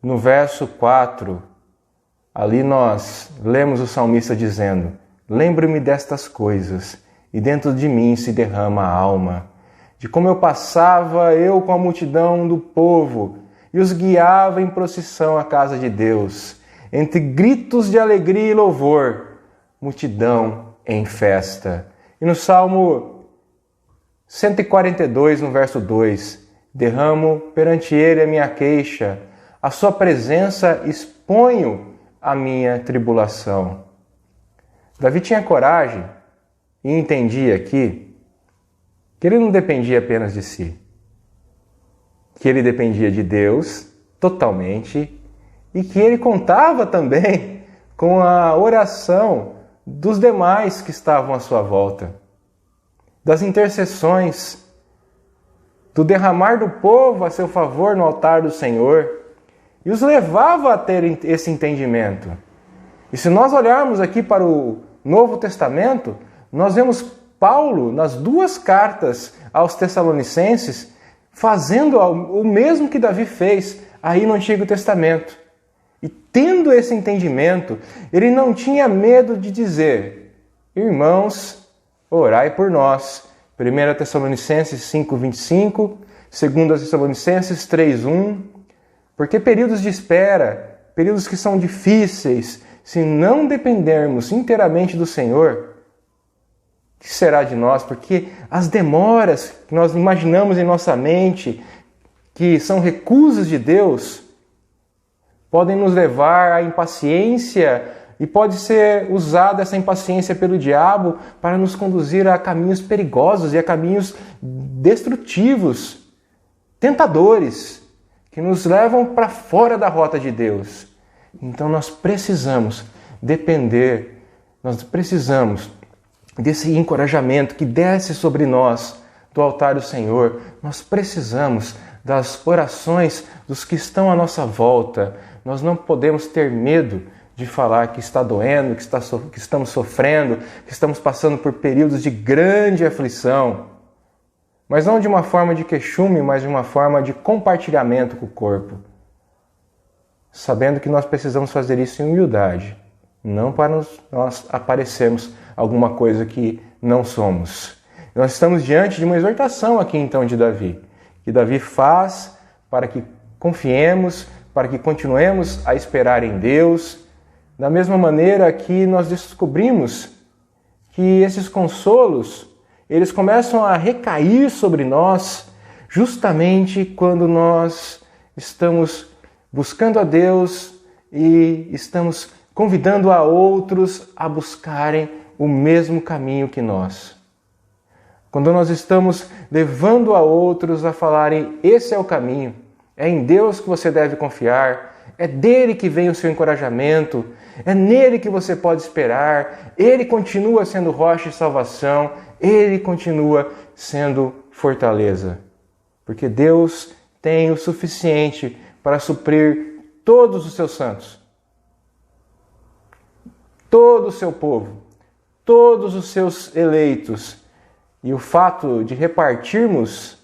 S9: no verso 4, ali nós lemos o salmista dizendo: lembro-me destas coisas, e dentro de mim se derrama a alma, de como eu passava eu com a multidão do povo, e os guiava em procissão à casa de Deus, entre gritos de alegria e louvor, multidão em festa. E no Salmo 142, no verso 2, derramo perante ele a minha queixa, a sua presença exponho a minha tribulação. Davi tinha coragem e entendia aqui que ele não dependia apenas de si, que ele dependia de Deus totalmente e que ele contava também com a oração dos demais que estavam à sua volta, das intercessões, do derramar do povo a seu favor no altar do Senhor, e os levava a ter esse entendimento. E se nós olharmos aqui para o Novo Testamento, nós vemos Paulo, nas 2 cartas aos Tessalonicenses, fazendo o mesmo que Davi fez aí no Antigo Testamento. E tendo esse entendimento, ele não tinha medo de dizer: irmãos, orai por nós. 1 Tessalonicenses 5:25, 2 Tessalonicenses 3:1, porque períodos de espera, períodos que são difíceis, se não dependermos inteiramente do Senhor, o que será de nós? Porque as demoras que nós imaginamos em nossa mente, que são recusas de Deus, podem nos levar à impaciência e pode ser usada essa impaciência pelo diabo para nos conduzir a caminhos perigosos e a caminhos destrutivos, tentadores, que nos levam para fora da rota de Deus. Então nós precisamos depender, nós precisamos desse encorajamento que desce sobre nós do altar do Senhor. Nós precisamos das orações dos que estão à nossa volta. Nós não podemos ter medo de falar que está doendo, que estamos sofrendo, que estamos passando por períodos de grande aflição. Mas não de uma forma de queixume, mas de uma forma de compartilhamento com o corpo. Sabendo que nós precisamos fazer isso em humildade, não para nós aparecermos alguma coisa que não somos. Nós estamos diante de uma exortação aqui então de Davi, que Davi faz para que confiemos, para que continuemos a esperar em Deus, da mesma maneira que nós descobrimos que esses consolos, eles começam a recair sobre nós justamente quando nós estamos buscando a Deus e estamos convidando a outros a buscarem o mesmo caminho que nós. Quando nós estamos levando a outros a falarem: esse é o caminho, é em Deus que você deve confiar, é dele que vem o seu encorajamento, é nele que você pode esperar, ele continua sendo rocha e salvação, ele continua sendo fortaleza. Porque Deus tem o suficiente para suprir todos os seus santos, todo o seu povo, todos os seus eleitos. E o fato de repartirmos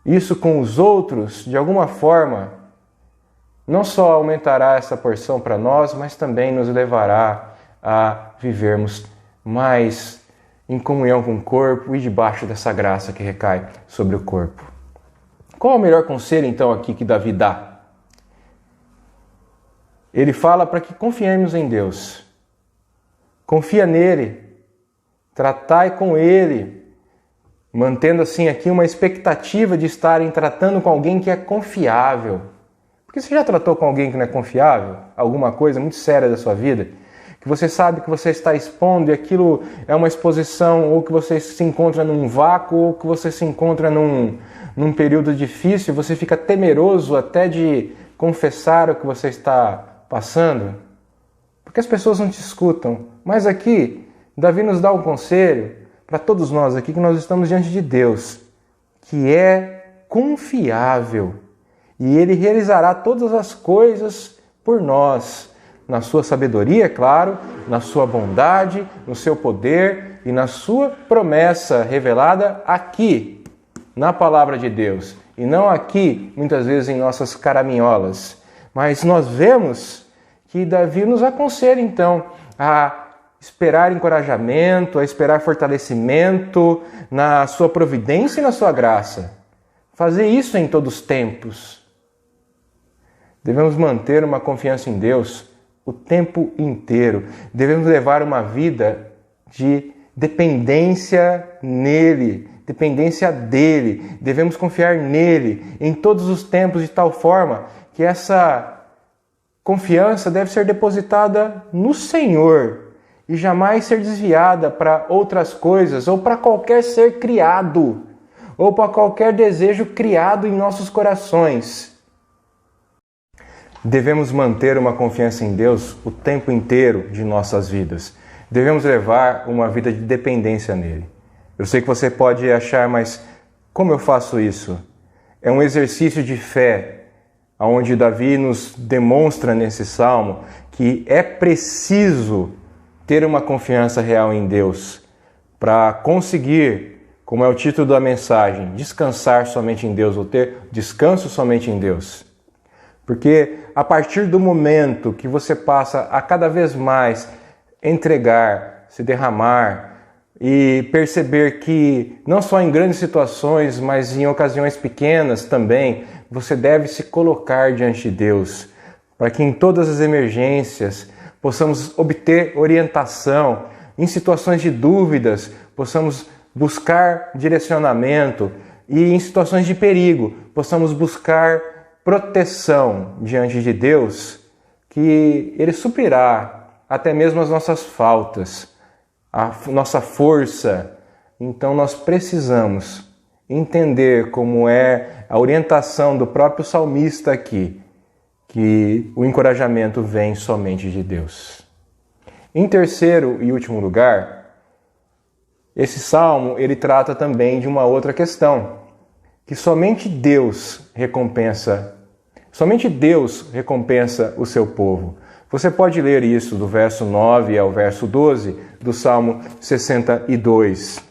S9: isso com os outros, de alguma forma, não só aumentará essa porção para nós, mas também nos levará a vivermos mais em comunhão com o corpo e debaixo dessa graça que recai sobre o corpo. Qual é o melhor conselho, então, aqui que Davi dá? Ele fala para que confiemos em Deus. Confia nele, tratai com ele, mantendo assim aqui uma expectativa de estarem tratando com alguém que é confiável. Porque você já tratou com alguém que não é confiável? Alguma coisa muito séria da sua vida? Que você sabe que você está expondo e aquilo é uma exposição, ou que você se encontra num vácuo, ou que você se encontra num período difícil, você fica temeroso até de confessar o que você está passando? Porque as pessoas não te escutam. Mas aqui, Davi nos dá um conselho para todos nós aqui, que nós estamos diante de Deus, que é confiável. E Ele realizará todas as coisas por nós. na sua sabedoria, é claro, na sua bondade, no seu poder e na sua promessa revelada aqui, na palavra de Deus, e não aqui, muitas vezes, em nossas caraminholas. Mas nós vemos que Davi nos aconselha, então, a esperar encorajamento, a esperar fortalecimento na sua providência e na sua graça. Fazer isso em todos os tempos. Devemos manter uma confiança em Deus o tempo inteiro. Devemos levar uma vida de dependência nele, dependência dele. Devemos confiar nele em todos os tempos de tal forma que essa confiança deve ser depositada no Senhor e jamais ser desviada para outras coisas ou para qualquer ser criado ou para qualquer desejo criado em nossos corações. Devemos manter uma confiança em Deus o tempo inteiro de nossas vidas. Devemos levar uma vida de dependência nele. Eu sei que você pode achar, mas como eu faço isso? É um exercício de fé, onde Davi nos demonstra nesse salmo que é preciso ter uma confiança real em Deus para conseguir, como é o título da mensagem, descansar somente em Deus, ou ter descanso somente em Deus. Porque a partir do momento que você passa a cada vez mais entregar, se derramar e perceber que não só em grandes situações, mas em ocasiões pequenas também, você deve se colocar diante de Deus, para que em todas as emergências possamos obter orientação, em situações de dúvidas, possamos buscar direcionamento e em situações de perigo, possamos buscar proteção diante de Deus, que Ele suprirá até mesmo as nossas faltas, a nossa força. Então nós precisamos entender como é a orientação do próprio salmista aqui, que o encorajamento vem somente de Deus. Em terceiro e último lugar, esse salmo ele trata também de uma outra questão, que somente Deus recompensa o seu povo. Você pode ler isso do verso 9 ao verso 12 do Salmo 62.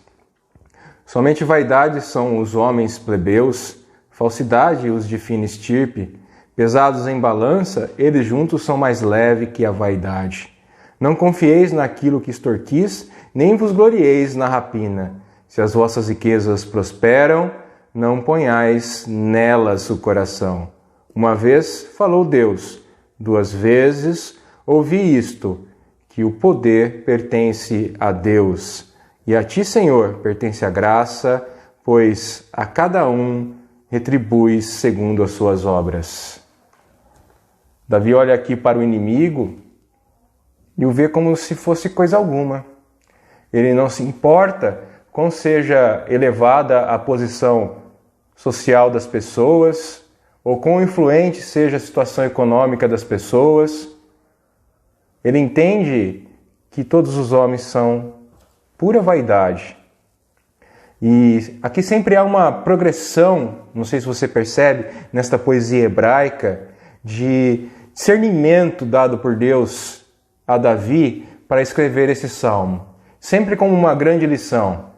S9: Somente vaidade são os homens plebeus, falsidade os de fina estirpe. Pesados em balança, eles juntos são mais leves que a vaidade. Não confieis naquilo que extorquis, nem vos glorieis na rapina. Se as vossas riquezas prosperam, não ponhais nelas o coração. Uma vez falou Deus, 2 vezes ouvi isto, que o poder pertence a Deus. E a ti, Senhor, pertence a graça, pois a cada um retribuis segundo as suas obras. Davi olha aqui para o inimigo e o vê como se fosse coisa alguma. Ele não se importa com seja elevada a posição social das pessoas, ou quão influente seja a situação econômica das pessoas. Ele entende que todos os homens são pura vaidade. E aqui sempre há uma progressão, não sei se você percebe, nesta poesia hebraica, de discernimento dado por Deus a Davi para escrever esse salmo. Sempre como uma grande lição,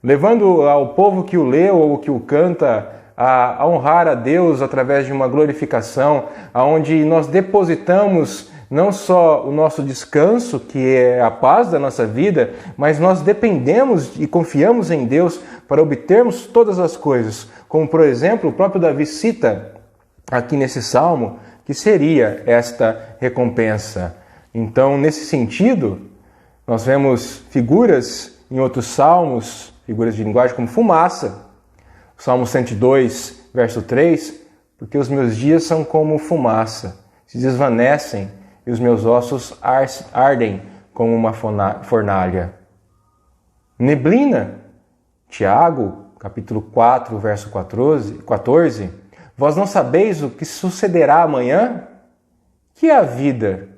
S9: levando ao povo que o lê ou que o canta a honrar a Deus através de uma glorificação, onde nós depositamos não só o nosso descanso, que é a paz da nossa vida, mas nós dependemos e confiamos em Deus para obtermos todas as coisas. Como, por exemplo, o próprio Davi cita aqui nesse salmo, que seria esta recompensa. Então, nesse sentido, nós vemos figuras em outros salmos, figuras de linguagem como fumaça. Salmo 102, verso 3, porque os meus dias são como fumaça, se desvanecem e os meus ossos ardem como uma fornalha. Neblina, Tiago, capítulo 4, verso 14, vós não sabeis o que sucederá amanhã? Que é a vida?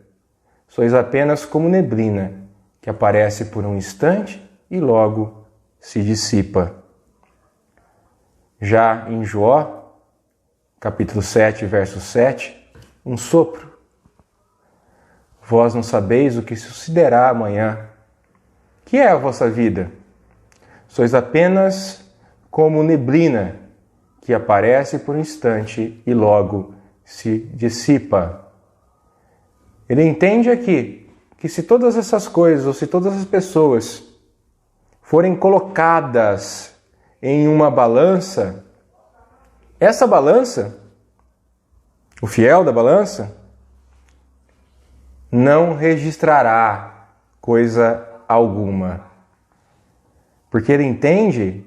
S9: Sois apenas como neblina, que aparece por um instante e logo se dissipa. Já em Jó, capítulo 7, verso 7, um sopro. Vós não sabeis o que sucederá amanhã. Que é a vossa vida? Sois apenas como neblina que aparece por um instante e logo se dissipa. Ele entende aqui que se todas essas coisas, ou se todas as pessoas forem colocadas em uma balança, essa balança, o fiel da balança, não registrará coisa alguma. Porque ele entende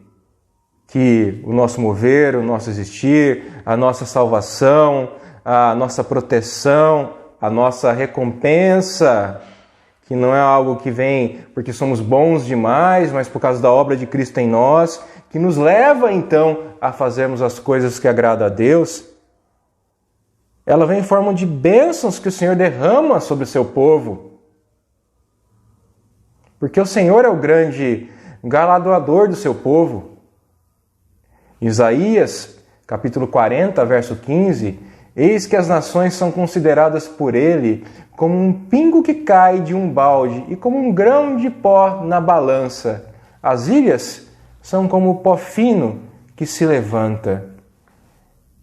S9: que o nosso mover, o nosso existir, a nossa salvação, a nossa proteção, a nossa recompensa, que não é algo que vem porque somos bons demais, mas por causa da obra de Cristo em nós, que nos leva então a fazermos as coisas que agradam a Deus, ela vem em forma de bênçãos que o Senhor derrama sobre o seu povo. Porque o Senhor é o grande galardoador do seu povo. Isaías, capítulo 40, verso 15, eis que as nações são consideradas por ele como um pingo que cai de um balde e como um grão de pó na balança. As ilhas são como o pó fino que se levanta.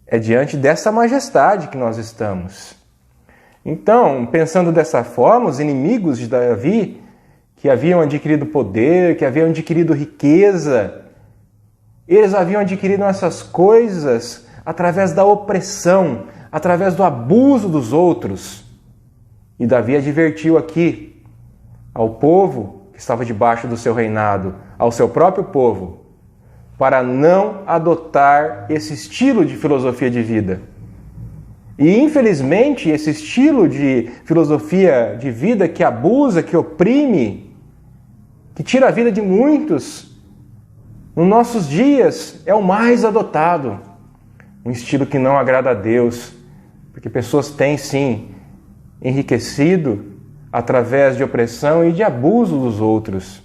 S9: É diante dessa majestade que nós estamos. Então, pensando dessa forma, os inimigos de Davi, que haviam adquirido poder, que haviam adquirido riqueza, eles haviam adquirido essas coisas através da opressão, através do abuso dos outros. E Davi advertiu aqui ao povo que estava debaixo do seu reinado, ao seu próprio povo, para não adotar esse estilo de filosofia de vida. E, infelizmente, esse estilo de filosofia de vida que abusa, que oprime, que tira a vida de muitos, nos nossos dias é o mais adotado. Um estilo que não agrada a Deus, porque pessoas têm, sim, enriquecido através de opressão e de abuso dos outros.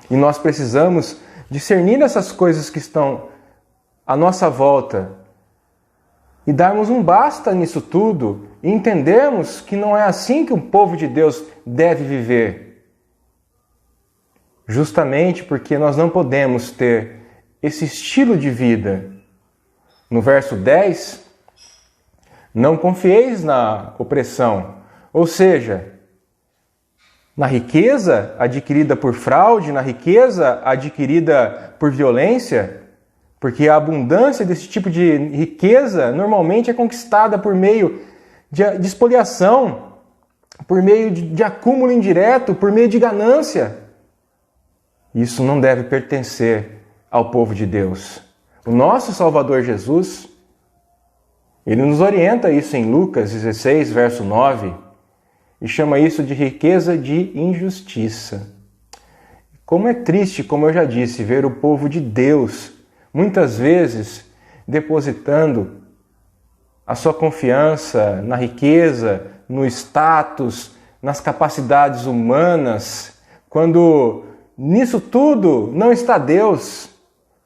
S9: E nós precisamos discernir essas coisas que estão à nossa volta e darmos um basta nisso tudo e entendermos que não é assim que o povo de Deus deve viver. Justamente porque nós não podemos ter esse estilo de vida. No verso 10, não confieis na opressão, ou seja, na riqueza adquirida por fraude, na riqueza adquirida por violência, porque a abundância desse tipo de riqueza normalmente é conquistada por meio de espoliação, por meio de acúmulo indireto, por meio de ganância. Isso não deve pertencer ao povo de Deus. O nosso Salvador Jesus, ele nos orienta isso em Lucas 16, verso 9, e chama isso de riqueza de injustiça. Como é triste, como eu já disse, ver o povo de Deus, muitas vezes, depositando a sua confiança na riqueza, no status, nas capacidades humanas, quando nisso tudo não está Deus,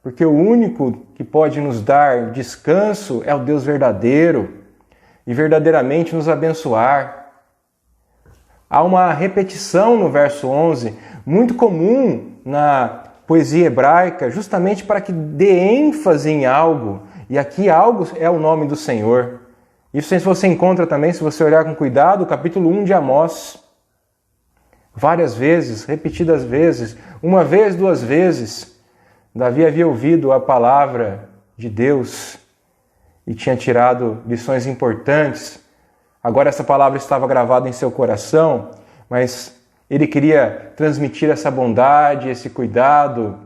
S9: porque o único que pode nos dar descanso é o Deus verdadeiro e verdadeiramente nos abençoar. Há uma repetição no verso 11, muito comum na poesia hebraica, justamente para que dê ênfase em algo, e aqui algo é o nome do Senhor. Isso você encontra também, se você olhar com cuidado, o capítulo 1 de Amós. Várias vezes, repetidas vezes, uma vez, duas vezes, Davi havia ouvido a palavra de Deus e tinha tirado lições importantes. Agora essa palavra estava gravada em seu coração, mas ele queria transmitir essa bondade, esse cuidado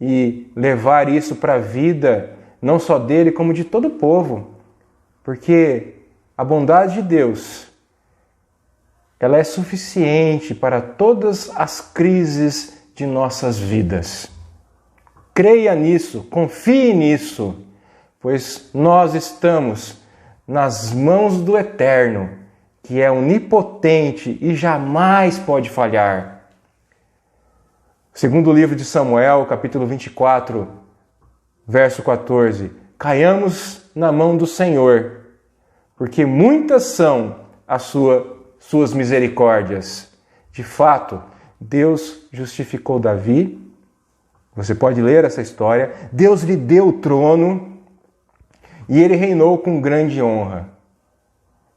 S9: e levar isso para a vida, não só dele, como de todo o povo. Porque a bondade de Deus, ela é suficiente para todas as crises de nossas vidas. Creia nisso, confie nisso, pois nós estamos nas mãos do Eterno, que é onipotente e jamais pode falhar. Segundo o livro de Samuel, capítulo 24, verso 14. Caiamos na mão do Senhor, porque muitas são as suas suas misericórdias. De fato, Deus justificou Davi. Você pode ler essa história. Deus lhe deu o trono e ele reinou com grande honra.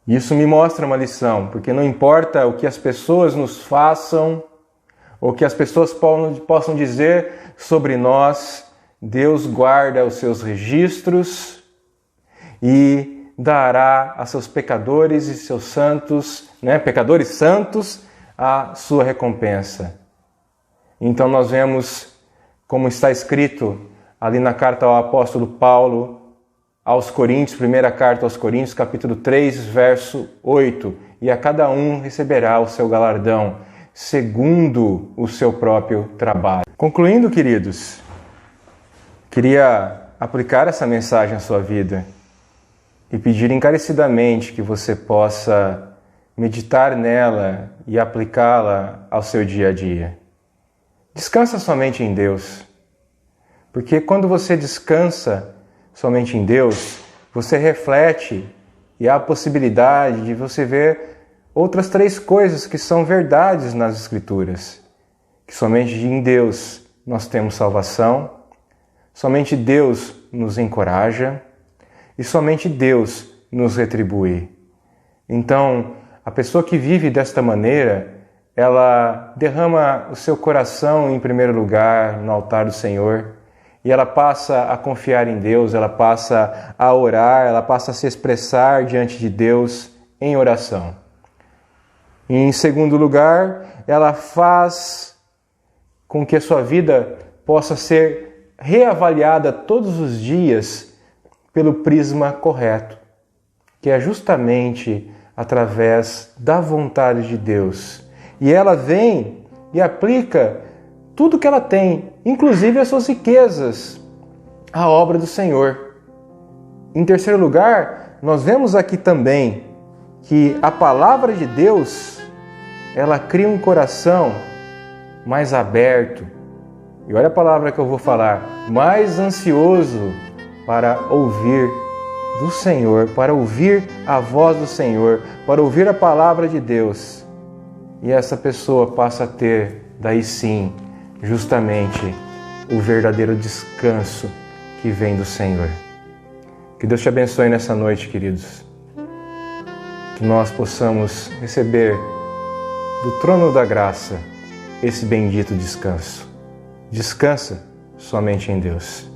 S9: Isso me mostra uma lição, porque não importa o que as pessoas nos façam, ou que as pessoas possam dizer sobre nós, Deus guarda os seus registros e dará a seus pecadores e seus santos, pecadores santos, a sua recompensa. Então nós vemos como está escrito ali na carta ao apóstolo Paulo aos Coríntios, primeira carta aos Coríntios, capítulo 3, verso 8, e a cada um receberá o seu galardão, segundo o seu próprio trabalho. Concluindo, queridos, queria aplicar essa mensagem à sua vida e pedir encarecidamente que você possa meditar nela e aplicá-la ao seu dia a dia. Descansa somente em Deus, porque quando você descansa somente em Deus, você reflete e há a possibilidade de você ver outras 3 coisas que são verdades nas Escrituras. Que somente em Deus nós temos salvação, somente Deus nos encoraja e somente Deus nos retribui. Então, a pessoa que vive desta maneira, ela derrama o seu coração em primeiro lugar no altar do Senhor e ela passa a confiar em Deus, ela passa a orar, ela passa a se expressar diante de Deus em oração. E em segundo lugar, ela faz com que a sua vida possa ser reavaliada todos os dias pelo prisma correto, que é justamente através da vontade de Deus. E ela vem e aplica tudo que ela tem, inclusive as suas riquezas, à obra do Senhor. Em terceiro lugar, nós vemos aqui também que a palavra de Deus, ela cria um coração mais aberto. E olha a palavra que eu vou falar, mais ansioso para ouvir do Senhor, para ouvir a voz do Senhor, para ouvir a palavra de Deus. E essa pessoa passa a ter, daí sim, justamente o verdadeiro descanso que vem do Senhor. Que Deus te abençoe nessa noite, queridos. Que nós possamos receber do trono da graça esse bendito descanso. Descansa somente em Deus.